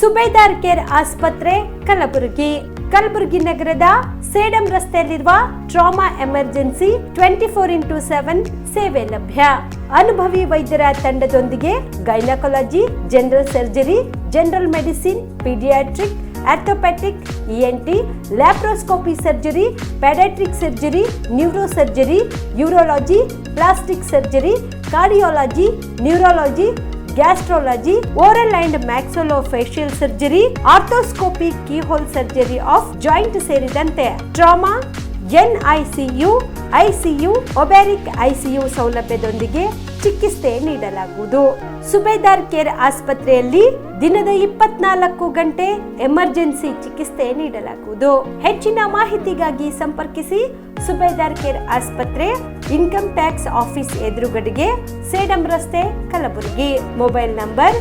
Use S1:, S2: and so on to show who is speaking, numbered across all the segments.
S1: ಸುಬೇದಾರ್ care ಆಸ್ಪತ್ರೆ ಕಲಬುರಗಿ. ಕಲಬುರಗಿ ನಗರದ ಸೇಡಂ ರಸ್ತೆಯಲ್ಲಿರುವ ಟ್ರಾಮಾ ಎಮರ್ಜೆನ್ಸಿ 24x7 ಸೇವೆ ಲಭ್ಯ. ಅನುಭವಿ ವೈದ್ಯರ ತಂಡದೊಂದಿಗೆ gynaecology, general surgery, general medicine, paediatric, orthopaedic, ENT, laparoscopy surgery, paediatric surgery, neuro surgery, urology, plastic surgery, cardiology, neurology, gastrology, oral and maxillofacial surgery, arthroscopy, keyhole surgery of joint ಸೇರಿದಂತೆ trauma, NICU, ICU, ಒಬೆರಿಕ್ ICU ಸೌಲಭ್ಯದೊಂದಿಗೆ ಚಿಕಿತ್ಸೆ ನೀಡಲಾಗುವುದು. ಸುಬೇದಾರ್ care ಆಸ್ಪತ್ರೆಯಲ್ಲಿ ದಿನದ 24 ಗಂಟೆ emergency ಚಿಕಿತ್ಸೆ ನೀಡಲಾಗುವುದು. ಹೆಚ್ಚಿನ ಮಾಹಿತಿಗಾಗಿ ಸಂಪರ್ಕಿಸಿ ಸುಬೇದಾರ್ ಕೇರ್ ಆಸ್ಪತ್ರೆ, ಇನ್ಕಮ್ ಟ್ಯಾಕ್ಸ್ ಆಫೀಸ್ ಎದುರುಗಡೆಗೆ, ಸೇಡಂ ರಸ್ತೆ, Kalaburagi. Mobile number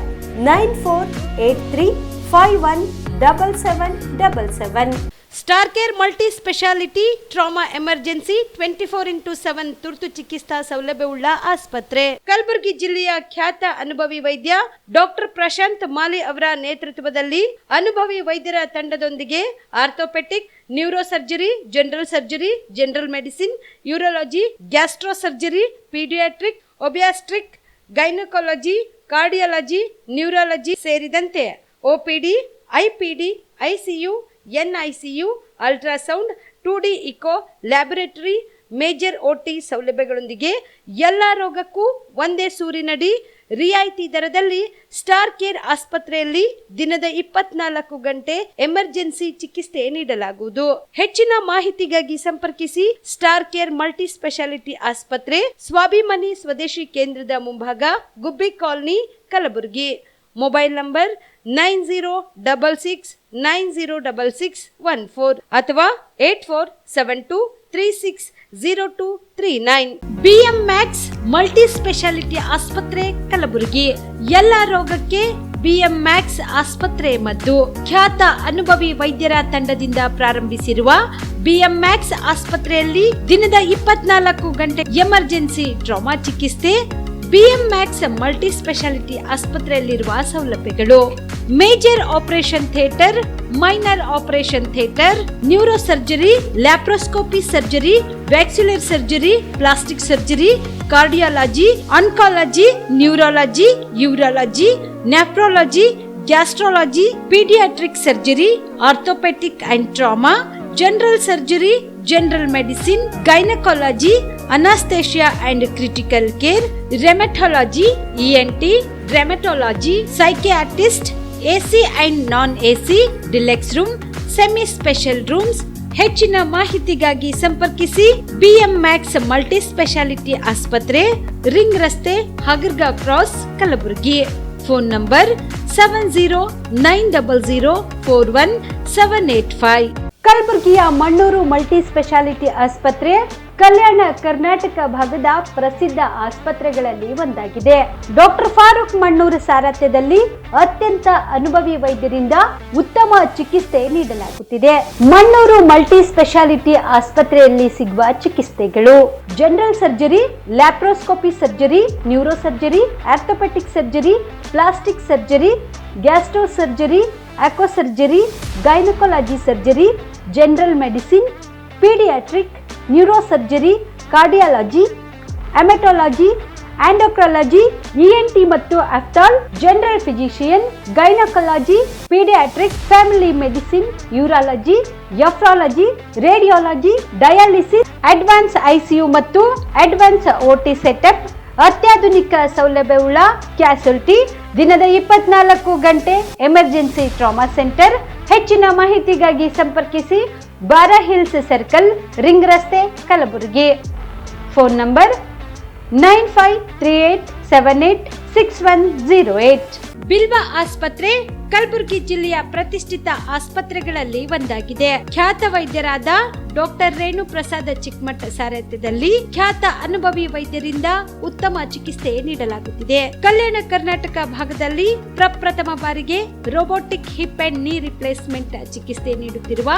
S1: 9483517777. Star care multi speciality trauma emergency 24x7 ತುರ್ತು ಚಿಕಿತ್ಸಾ ಸೌಲಭ್ಯವುಳ್ಳ ಆಸ್ಪತ್ರೆ. ಕಲಬುರಗಿ ಜಿಲ್ಲೆಯ ಖ್ಯಾತ ಅನುಭವಿ ವೈದ್ಯ ಡಾಕ್ಟರ್ ಪ್ರಶಾಂತ್ ಮಾಲಿ ಅವರ ನೇತೃತ್ವದಲ್ಲಿ ಅನುಭವಿ ವೈದ್ಯರ ತಂಡದೊಂದಿಗೆ orthopaedic, neuro surgery, general surgery, general medicine, urology, gastro surgery, paediatric, obstetric, gynaecology, cardiology, neurology ಸೇರಿದಂತೆ OPD, IPD, ICU, NICU, ultrasound, 2D echo, laboratory, major OT ಸೌಲಭ್ಯಗಳೊಂದಿಗೆ ಎಲ್ಲ ರೋಗಕ್ಕೂ ಒಂದೇ ಸೂರಿನಡಿ ರಿಯಾಯಿತಿ ದರದಲ್ಲಿ ಸ್ಟಾರ್ ಕೇರ್ ಆಸ್ಪತ್ರೆಯಲ್ಲಿ ದಿನದ 24 ಗಂಟೆ ಎಮರ್ಜೆನ್ಸಿ ಚಿಕಿತ್ಸೆ ನೀಡಲಾಗುವುದು. ಹೆಚ್ಚಿನ ಮಾಹಿತಿಗಾಗಿ ಸಂಪರ್ಕಿಸಿ ಸ್ಟಾರ್ ಕೇರ್ ಮಲ್ಟಿ ಸ್ಪೆಷಾಲಿಟಿ ಆಸ್ಪತ್ರೆ, ಸ್ವಾಭಿಮಾನಿ ಸ್ವದೇಶಿ ಕೇಂದ್ರದ ಮುಂಭಾಗ, ಗುಬ್ಬಿ ಕಾಲನಿ, ಕಲಬುರಗಿ. ಮೊಬೈಲ್ ನಂಬರ್ 9066906614 ಅಥವಾ 8472360239. BM Max ಮಲ್ಟಿ ಸ್ಪೆಷಾಲಿಟಿ ಆಸ್ಪತ್ರೆ ಕಲಬುರಗಿ. ಎಲ್ಲ ರೋಗಕ್ಕೆ BM Max ಆಸ್ಪತ್ರೆ ಮದ್ದು. ಖ್ಯಾತ ಅನುಭವಿ ವೈದ್ಯರ ತಂಡದಿಂದ ಪ್ರಾರಂಭಿಸಿರುವ BM Max ಆಸ್ಪತ್ರೆಯಲ್ಲಿ ದಿನದ 24 ಗಂಟೆ ಎಮರ್ಜೆನ್ಸಿ ಟ್ರಾಮಾ ಚಿಕಿತ್ಸೆ. BM Max ಮಲ್ಟಿ ಸ್ಪೆಷಾಲಿಟಿ ಆಸ್ಪತ್ರೆಯಲ್ಲಿರುವ ಸೌಲಭ್ಯಗಳು: major operation theatre, minor operation theatre, neuro surgery, laparoscopy surgery, ವ್ಯಾಕ್ಸ್ಯುಲರ್ surgery, plastic surgery, cardiology, oncology, neurology, urology, nephrology, gastrology, paediatric surgery, orthopaedic and trauma, general surgery, general medicine, gynaecology, anaesthesia and critical care, rheumatology, ENT, rheumatology, psychiatrist, AC and non AC, deluxe room, semi special rooms. ಹೆಚ್ಚಿನ ಮಾಹಿತಿಗಾಗಿ ಸಂಪರ್ಕಿಸಿ BM Max multi speciality ಆಸ್ಪತ್ರೆ, ring ರಸ್ತೆ, ಹಗರ್ಗಾ cross, Kalaburagi. Phone number 7090041785. ಕಲಬುರಗಿಯ Mannur multi speciality ಆಸ್ಪತ್ರೆ ಕಲ್ಯಾಣ ಕರ್ನಾಟಕ ಭಾಗದ ಪ್ರಸಿದ್ಧ ಆಸ್ಪತ್ರೆಗಳಲ್ಲಿ ಒಂದಾಗಿದೆ. ಡಾಕ್ಟರ್ ಫಾರೂಕ್ ಮಣ್ಣೂರು ಸಾರಥ್ಯದಲ್ಲಿ ಅತ್ಯಂತ ಅನುಭವಿ ವೈದ್ಯರಿಂದ ಉತ್ತಮ ಚಿಕಿತ್ಸೆ ನೀಡಲಾಗುತ್ತಿದೆ. ಮಣ್ಣೂರು ಮಲ್ಟಿ ಸ್ಪೆಷಾಲಿಟಿ ಆಸ್ಪತ್ರೆಯಲ್ಲಿ ಸಿಗುವ ಚಿಕಿತ್ಸೆಗಳು: general surgery, laparoscopy surgery, neuro surgery, orthopaedic surgery, plastic surgery, gastro surgery, aqua surgery, gynaecology surgery, general medicine, paediatric, neuro surgery, cardiology, haematology, endocrinology, ENT ಮತ್ತು ophthal, general physician, gynaecology, paediatric, family medicine, urology, nephrology, radiology, dialysis, advance ICU ಮತ್ತು advance OT setup. ಅತ್ಯಾಧುನಿಕ ಸೌಲಭ್ಯವುಳ್ಳ ಕ್ಯಾಸುಲಿಟಿ, ದಿನದ 24 ಗಂಟೆ emergency trauma centre. ಹೆಚ್ಚಿನ ಮಾಹಿತಿಗಾಗಿ ಸಂಪರ್ಕಿಸಿ ಬಾರಾ hills circle, ring ರಸ್ತೆ, ಕಲಬುರಗಿ. Phone number 9538786108. ಬಿಲ್ವಾ ಆಸ್ಪತ್ರೆ ಕಲಬುರಗಿ ಜಿಲ್ಲೆಯ ಪ್ರತಿಷ್ಠಿತ ಆಸ್ಪತ್ರೆಗಳಲ್ಲಿ ಒಂದಾಗಿದೆ. ಖ್ಯಾತ ವೈದ್ಯರಾದ ಡಾಕ್ಟರ್ ರೇಣು ಪ್ರಸಾದ್ ಚಿಕ್ಕಮಠ ಸಾರಥ್ಯದಲ್ಲಿ ಖ್ಯಾತ ಅನುಭವಿ ವೈದ್ಯರಿಂದ ಉತ್ತಮ ಚಿಕಿತ್ಸೆ ನೀಡಲಾಗುತ್ತಿದೆ. ಕಲ್ಯಾಣ ಕರ್ನಾಟಕ ಭಾಗದಲ್ಲಿ ಪ್ರಪ್ರಥಮ ಬಾರಿಗೆ robotic hip and knee replacement ಚಿಕಿತ್ಸೆ ನೀಡುತ್ತಿರುವ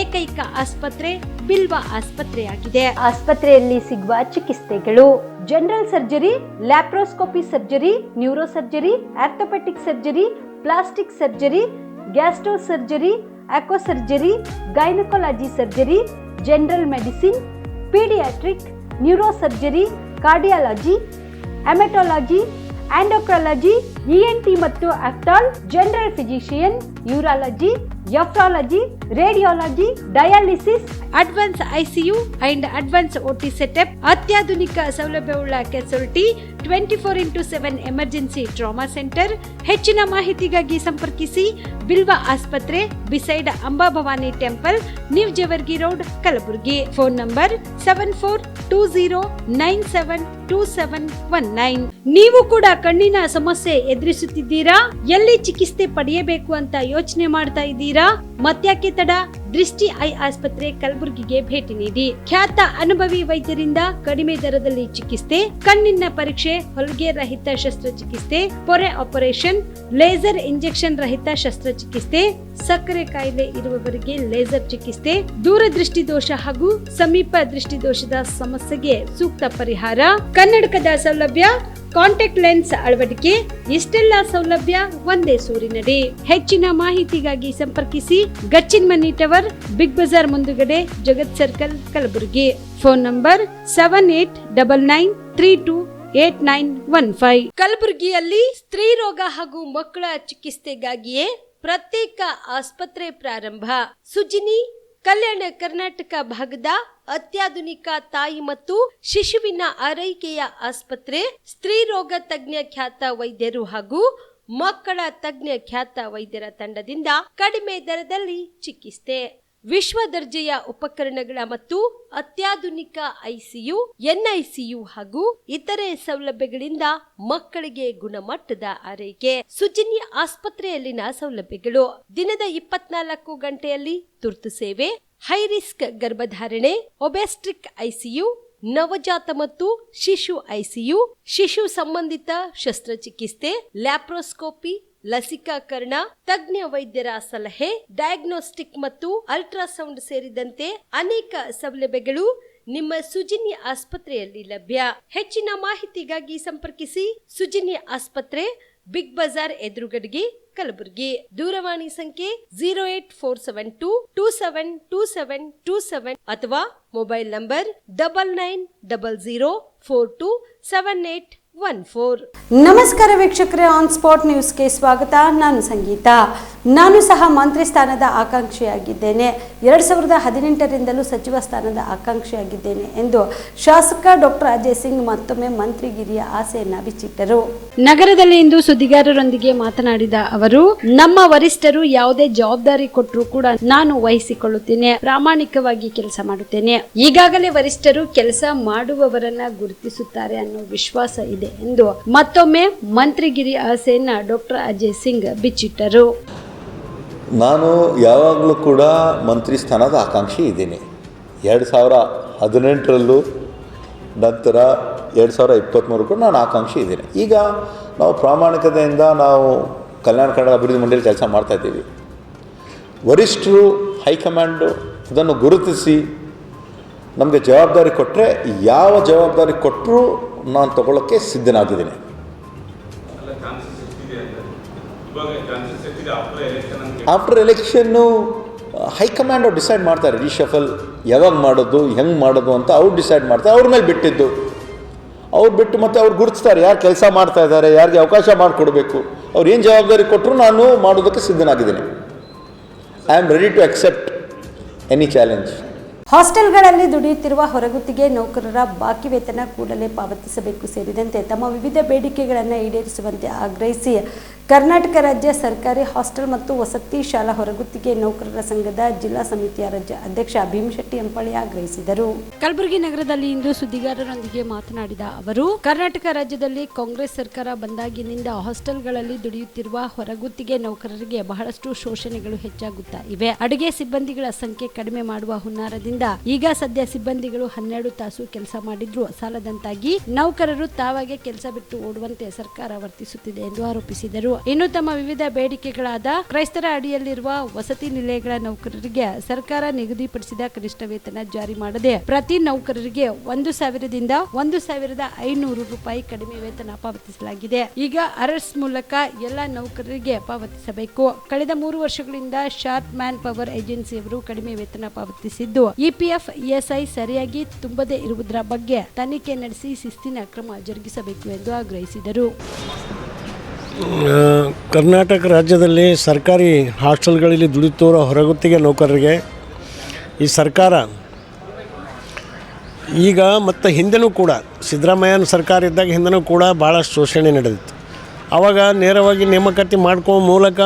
S1: ಏಕೈಕ ಆಸ್ಪತ್ರೆ ಬಿಲ್ವಾ ಆಸ್ಪತ್ರೆಯಾಗಿದೆ. ಆಸ್ಪತ್ರೆಯಲ್ಲಿ ಸಿಗುವ ಚಿಕಿತ್ಸೆಗಳು: general surgery, laparoscopy surgery, neuro surgery, orthopaedic surgery, plastic surgery, gastro surgery, aqua surgery, gynaecology surgery, general medicine, paediatric, neuro surgery, cardiology, haematology, endocrinology, ENT ಮತ್ತು ophthal, general physician, urology, nephrology, radiology, dialysis, advance ICU and advance OT setup, ಅತ್ಯಾಧುನಿಕ ಸೌಲಭ್ಯವುಳ್ಳ casualty, 24x7 emergency trauma centre. ಹೆಚ್ಚಿನ ಮಾಹಿತಿಗಾಗಿ ಸಂಪರ್ಕಿಸಿ ಬಿಲ್ವಾ ಆಸ್ಪತ್ರೆ, beside Amba Bhavani temple, new Jevargi road, Kalaburagi. Phone number 7420972719. ನೀವು ಕೂಡ ಕಣ್ಣಿನ ಸಮಸ್ಯೆ ಎದುರಿಸುತ್ತಿದ್ದೀರಾ? ಎಲ್ಲಿ ಚಿಕಿತ್ಸೆ ಪಡೆಯಬೇಕು ಅಂತ ಯೋಚನೆ ಮಾಡ್ತಾ ಇದ್ದೀರಾ? ಮತ್ಯಾಕೆ ತಡ? ದೃಷ್ಟಿ ಐ ಆಸ್ಪತ್ರೆ ಕಲಬುರಗಿಗೆ ಭೇಟಿ ನೀಡಿ. ಖ್ಯಾತ ಅನುಭವಿ ವೈದ್ಯರಿಂದ ಕಡಿಮೆ ದರದಲ್ಲಿ ಚಿಕಿತ್ಸೆ, ಕಣ್ಣಿನ ಪರೀಕ್ಷೆ, ಹೊಲಿಗೆ ರಹಿತ ಶಸ್ತ್ರಚಿಕಿತ್ಸೆ, ಪೊರೆ ಆಪರೇಷನ್, ಲೇಸರ್ ಇಂಜೆಕ್ಷನ್ ರಹಿತ ಶಸ್ತ್ರಚಿಕಿತ್ಸೆ, ಸಕ್ಕರೆ ಕಾಯಿಲೆ ಇರುವವರಿಗೆ ಲೇಸರ್ ಚಿಕಿತ್ಸೆ, ದೂರದೃಷ್ಟಿ ದೋಷ ಹಾಗೂ ಸಮೀಪ ದೃಷ್ಟಿ ದೋಷದ ಸಮಸ್ಯೆಗೆ ಸೂಕ್ತ ಪರಿಹಾರ, ಕನ್ನಡಕದ ಸೌಲಭ್ಯ, ಕಾಂಟ್ಯಾಕ್ಟ್ ಲೆನ್ಸ್ ಅಳವಡಿಕೆ, ಇಷ್ಟೆಲ್ಲ ಸೌಲಭ್ಯ ಒಂದೇ ಸೂರಿನಡಿ. ಹೆಚ್ಚಿನ ಮಾಹಿತಿಗಾಗಿ ಸಂಪರ್ಕಿಸಿ Gachchin Mani tower, big bazaar ಮುಂದುಗಡೆ, Jagat circle, Kalaburagi. Phone number 7899328915. ಕಲಬುರಗಿಯಲ್ಲಿ ಸ್ತ್ರೀ ರೋಗ ಹಾಗೂ ಮಕ್ಕಳ ಚಿಕಿತ್ಸೆಗಾಗಿಯೇ ಪ್ರತ್ಯೇಕ ಆಸ್ಪತ್ರೆ ಪ್ರಾರಂಭ. ಸುಜಿನಿ ಕಲ್ಯಾಣ ಕರ್ನಾಟಕ ಭಾಗದ ಅತ್ಯಾಧುನಿಕ ತಾಯಿ ಮತ್ತು ಶಿಶುವಿನ ಆರೈಕೆಯ ಆಸ್ಪತ್ರೆ. ಸ್ತ್ರೀ ರೋಗ ತಜ್ಞ ಖ್ಯಾತ ವೈದ್ಯರು ಹಾಗೂ ಮಕ್ಕಳ ತಜ್ಞ ಖ್ಯಾತ ವೈದ್ಯರ ತಂಡದಿಂದ ಕಡಿಮೆ ದರದಲ್ಲಿ ಚಿಕಿತ್ಸೆ, ವಿಶ್ವ ದರ್ಜೆಯ ಉಪಕರಣಗಳ ಮತ್ತು ಅತ್ಯಾಧುನಿಕ ICU, NICU ಹಾಗೂ ಇತರೆ ಸೌಲಭ್ಯಗಳಿಂದ ಮಕ್ಕಳಿಗೆ ಗುಣಮಟ್ಟದ ಆರೈಕೆ. ಸುಜಿನಿ ಆಸ್ಪತ್ರೆಯಲ್ಲಿನ ಸೌಲಭ್ಯಗಳು: ದಿನದ 24 ಗಂಟೆಯಲ್ಲಿ ತುರ್ತು ಸೇವೆ, ಹೈ ರಿಸ್ಕ್ ಗರ್ಭಧಾರಣೆ, ಒಬೆಸ್ಟ್ರಿಕ್ ICU, ನವಜಾತ ಮತ್ತು ಶಿಶು ICU, ಶಿಶು ಸಂಬಂಧಿತ ಶಸ್ತ್ರಚಿಕಿತ್ಸೆ, ಲ್ಯಾಪ್ರೋಸ್ಕೋಪಿ, ಲಸಿಕಾಕರಣ, ತಜ್ಞ ವೈದ್ಯರ ಸಲಹೆ, ಡಯಾಗ್ನೋಸ್ಟಿಕ್ ಮತ್ತು ಅಲ್ಟ್ರಾಸೌಂಡ್ ಸೇರಿದಂತೆ ಅನೇಕ ಸೌಲಭ್ಯಗಳು ನಿಮ್ಮ ಸುಜಿನಿ ಆಸ್ಪತ್ರೆಯಲ್ಲಿ ಲಭ್ಯ. ಹೆಚ್ಚಿನ ಮಾಹಿತಿಗಾಗಿ ಸಂಪರ್ಕಿಸಿ ಸುಜಿನಿ ಆಸ್ಪತ್ರೆ, ಬಿಗ್ ಬಜಾರ್ ಎದುರುಗಡೆಗೆ, ಕಲಬುರಗಿ. ದೂರವಾಣಿ ಸಂಖ್ಯೆ 08472272727 ಅಥವಾ ಮೊಬೈಲ್ ನಂಬರ್ 9900427814. ನಮಸ್ಕಾರ ವೀಕ್ಷಕರೇ, ಆನ್ ಸ್ಪಾಟ್ ನ್ಯೂಸ್ಗೆ ಸ್ವಾಗತ. ನಾನು ಸಂಗೀತ. ನಾನು ಸಹ ಮಂತ್ರಿ ಸ್ಥಾನದ ಆಕಾಂಕ್ಷಿಯಾಗಿದ್ದೇನೆ. 2018ರಿಂದಲೂ ಸಚಿವ ಸ್ಥಾನದ ಆಕಾಂಕ್ಷಿಯಾಗಿದ್ದೇನೆ ಎಂದು ಶಾಸಕ ಡಾಕ್ಟರ್ ಅಜಯ್ ಸಿಂಗ್ ಮತ್ತೊಮ್ಮೆ ಮಂತ್ರಿಗಿರಿಯ ಆಸೆಯನ್ನ ಬಿಚ್ಚಿಟ್ಟರು. ನಗರದಲ್ಲಿ ಇಂದು ಸುದ್ದಿಗಾರರೊಂದಿಗೆ ಮಾತನಾಡಿದ ಅವರು, ನಮ್ಮ ವರಿಷ್ಠರು ಯಾವುದೇ ಜವಾಬ್ದಾರಿ ಕೊಟ್ಟರೂ ಕೂಡ ನಾನು ವಹಿಸಿಕೊಳ್ಳುತ್ತೇನೆ, ಪ್ರಾಮಾಣಿಕವಾಗಿ ಕೆಲಸ ಮಾಡುತ್ತೇನೆ. ಈಗಾಗಲೇ ವರಿಷ್ಠರು ಕೆಲಸ ಮಾಡುವವರನ್ನ ಗುರುತಿಸುತ್ತಾರೆ ಅನ್ನೋ ವಿಶ್ವಾಸ ಇದೆ ಎಂದು ಮತ್ತೊಮ್ಮೆ ಮಂತ್ರಿಗಿರಿ ಆಸೆಯನ್ನ ಡಾಕ್ಟರ್ ಅಜಯ್ ಸಿಂಗ್ ಬಿಚ್ಚಿಟ್ಟರು.
S2: ನಾನು ಯಾವಾಗಲೂ ಕೂಡ ಮಂತ್ರಿ ಸ್ಥಾನದ ಆಕಾಂಕ್ಷಿ ಇದ್ದೀನಿ. 2018ರಲ್ಲೂ ನಂತರ 2023 ಕೂಡ ನಾನು ಆಕಾಂಕ್ಷಿ ಇದ್ದೀನಿ. ಈಗ ನಾವು ಪ್ರಾಮಾಣಿಕತೆಯಿಂದ ನಾವು ಕಲ್ಯಾಣ ಕರ್ನಾಟಕ ಅಭಿವೃದ್ಧಿ ಮಂಡಳಿ ಕೆಲಸ ಮಾಡ್ತಾಯಿದ್ದೀವಿ. ವರಿಷ್ಠರು ಹೈಕಮಾಂಡು ಅದನ್ನು ಗುರುತಿಸಿ ನಮಗೆ ಜವಾಬ್ದಾರಿ ಕೊಟ್ಟರೆ, ಯಾವ ಜವಾಬ್ದಾರಿ ಕೊಟ್ಟರೂ ನಾನು ತಗೊಳ್ಳೋಕ್ಕೆ ಸಿದ್ಧನಾಗಿದ್ದೀನಿ. ಆಫ್ಟರ್ ಎಲೆಕ್ಷನ್ನು ಹೈಕಮಾಂಡ್ ಅವ್ರು ಡಿಸೈಡ್ ಮಾಡ್ತಾರೆ, ರೀಶಫಲ್ ಯಾವಾಗ ಮಾಡೋದು, ಹೆಂಗೆ ಮಾಡೋದು ಅಂತ ಅವ್ರು ಡಿಸೈಡ್ ಮಾಡ್ತಾರೆ. ಅವ್ರ ಮೇಲೆ ಬಿಟ್ಟಿದ್ದು, ಅವ್ರು ಬಿಟ್ಟು ಮತ್ತು ಅವ್ರು ಗುರುತಿಸ್ತಾರೆ ಯಾರು ಕೆಲಸ ಮಾಡ್ತಾ ಇದ್ದಾರೆ, ಯಾರಿಗೆ ಅವಕಾಶ ಮಾಡಿಕೊಡ್ಬೇಕು. ಅವ್ರು ಏನು ಜವಾಬ್ದಾರಿ ಕೊಟ್ಟರು ನಾನು ಮಾಡೋದಕ್ಕೆ ಸಿದ್ಧನಾಗಿದ್ದೀನಿ. I am ready to accept any challenge.
S1: ಹಾಸ್ಟೆಲ್ಗಳಲ್ಲಿ ದುಡಿಯುತ್ತಿರುವ ಹೊರಗುತ್ತಿಗೆ ನೌಕರರ ಬಾಕಿ ವೇತನ ಕೂಡಲೇ ಪಾವತಿಸಬೇಕು ಸೇರಿದಂತೆ ತಮ್ಮ ವಿವಿಧ ಬೇಡಿಕೆಗಳನ್ನು ಈಡೇರಿಸುವಂತೆ ಆಗ್ರಹಿಸಿ ಕರ್ನಾಟಕ ರಾಜ್ಯ ಸರ್ಕಾರಿ ಹಾಸ್ಟೆಲ್ ಮತ್ತು ವಸತಿ ಶಾಲಾ ಹೊರಗುತ್ತಿಗೆ ನೌಕರರ ಸಂಘದ ಜಿಲ್ಲಾ ಸಮಿತಿಯ ರಾಜ್ಯ ಅಧ್ಯಕ್ಷ ಭೀಮಶೆಟ್ಟಿ ಎಂಪಳ್ಳಿ ಆಗ್ರಹಿಸಿದರು. ಕಲಬುರಗಿ ನಗರದಲ್ಲಿ ಇಂದು ಸುದ್ದಿಗಾರರೊಂದಿಗೆ ಮಾತನಾಡಿದ ಅವರು, ಕರ್ನಾಟಕ ರಾಜ್ಯದಲ್ಲಿ ಕಾಂಗ್ರೆಸ್ ಸರ್ಕಾರ ಬಂದಾಗಿನಿಂದ ಹಾಸ್ಟೆಲ್ಗಳಲ್ಲಿ ದುಡಿಯುತ್ತಿರುವ ಹೊರಗುತ್ತಿಗೆ ನೌಕರರಿಗೆ ಬಹಳಷ್ಟು ಶೋಷಣೆಗಳು ಹೆಚ್ಚಾಗುತ್ತಾ ಇವೆ. ಅಡುಗೆ ಸಿಬ್ಬಂದಿಗಳ ಸಂಖ್ಯೆ ಕಡಿಮೆ ಮಾಡುವ ಹುನ್ನಾರದಿಂದ ಈಗ ಸದ್ಯ ಸಿಬ್ಬಂದಿಗಳು 12 ತಾಸು ಕೆಲಸ ಮಾಡಿದ್ರು ಸಾಲದಂತಾಗಿ ನೌಕರರು ತಾವಾಗೆ ಕೆಲಸ ಬಿಟ್ಟು ಓಡುವಂತೆ ಸರ್ಕಾರ ವರ್ತಿಸುತ್ತಿದೆ ಎಂದು ಆರೋಪಿಸಿದರು. ತಿಳಿಸಿದರು. ಇನ್ನು ತಮ್ಮ ವಿವಿಧ ಬೇಡಿಕೆಗಳಾದ ಕ್ರೈಸ್ತರ ಅಡಿಯಲ್ಲಿರುವ ವಸತಿ ನಿಲಯಗಳ ನೌಕರರಿಗೆ ಸರ್ಕಾರ ನಿಗದಿಪಡಿಸಿದ ಕನಿಷ್ಠ ವೇತನ ಜಾರಿ ಮಾಡದೆ ಪ್ರತಿ ನೌಕರರಿಗೆ 1,000 ದಿಂದ 1,500 ರೂಪಾಯಿ ಕಡಿಮೆ ವೇತನ ಪಾವತಿಸಲಾಗಿದೆ. ಈಗ ಅರ್ಸ್ ಮೂಲಕ ಎಲ್ಲ ನೌಕರರಿಗೆ ಪಾವತಿಸಬೇಕು. ಕಳೆದ 3 ವರ್ಷಗಳಿಂದ ಶಾರ್ಪ್ ಮ್ಯಾನ್ ಪವರ್ ಏಜೆನ್ಸಿಯವರು ಕಡಿಮೆ ವೇತನ ಪಾವತಿಸಿದ್ದು ಇಪಿಎಫ್ ಇಎಸ್ಐ ಸರಿಯಾಗಿ ತುಂಬದೇ ಇರುವುದರ ಬಗ್ಗೆ ತನಿಖೆ ನಡೆಸಿ ಶಿಸ್ತಿನ ಕ್ರಮ ಜರುಗಿಸಬೇಕು ಎಂದು ಆಗ್ರಹಿಸಿದರು.
S3: ಕರ್ನಾಟಕ ರಾಜ್ಯದಲ್ಲಿ ಸರ್ಕಾರಿ ಹಾಸ್ಟೆಲ್ಗಳಲ್ಲಿ ದುಡಿತೋರ ಹೊರಗುತ್ತಿಗೆ ನೌಕರರಿಗೆ ಈ ಸರ್ಕಾರ ಈಗ ಮತ್ತು ಹಿಂದೆನೂ ಕೂಡ ಸಿದ್ದರಾಮಯ್ಯನ ಸರ್ಕಾರ ಇದ್ದಾಗ ಹಿಂದೆನೂ ಕೂಡ ಭಾಳಷ್ಟು ಶೋಷಣೆ ನಡೆದಿತ್ತು. ಆವಾಗ ನೇರವಾಗಿ ನೇಮಕಾತಿ ಮಾಡ್ಕೋ ಮೂಲಕ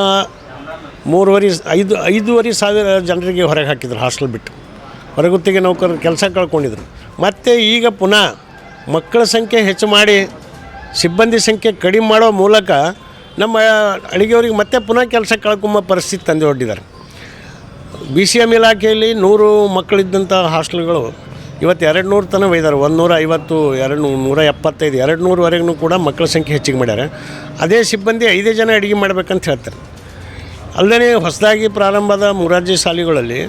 S3: 5,500 ಜನರಿಗೆ ಹೊರಗೆ ಹಾಕಿದ್ರು. ಹಾಸ್ಟೆಲ್ ಬಿಟ್ಟು ಹೊರಗುತ್ತಿಗೆ ನೌಕರರು ಕೆಲಸ ಕಳ್ಕೊಂಡಿದ್ರು. ಮತ್ತು ಈಗ ಪುನಃ ಮಕ್ಕಳ ಸಂಖ್ಯೆ ಹೆಚ್ಚು ಮಾಡಿ ಸಿಬ್ಬಂದಿ ಸಂಖ್ಯೆ ಕಡಿಮೆ ಮಾಡೋ ಮೂಲಕ ನಮ್ಮ ಅಡುಗೆಯವ್ರಿಗೆ ಮತ್ತೆ ಪುನಃ ಕೆಲಸ ಕಳ್ಕೊಂಬ ಪರಿಸ್ಥಿತಿ ತಂದು ಹೊಡ್ಡಿದ್ದಾರೆ. BCM ಇಲಾಖೆಯಲ್ಲಿ 100 ಮಕ್ಕಳಿದ್ದಂಥ ಹಾಸ್ಟೆಲ್ಗಳು ಇವತ್ತು 200 ತನಕ ಒಯ್ದಾರೆ. 150, 175, 200ವರೆಗೂ ಕೂಡ ಮಕ್ಕಳ ಸಂಖ್ಯೆ ಹೆಚ್ಚಿಗೆ ಮಾಡ್ಯಾರ. ಅದೇ ಸಿಬ್ಬಂದಿ 5 ಜನ ಅಡುಗೆ ಮಾಡ್ಬೇಕಂತ ಹೇಳ್ತಾರೆ. ಅಲ್ಲದೆ ಹೊಸದಾಗಿ ಪ್ರಾರಂಭದ ಮೊರಾರ್ಜಿ ಶಾಲೆಗಳಲ್ಲಿ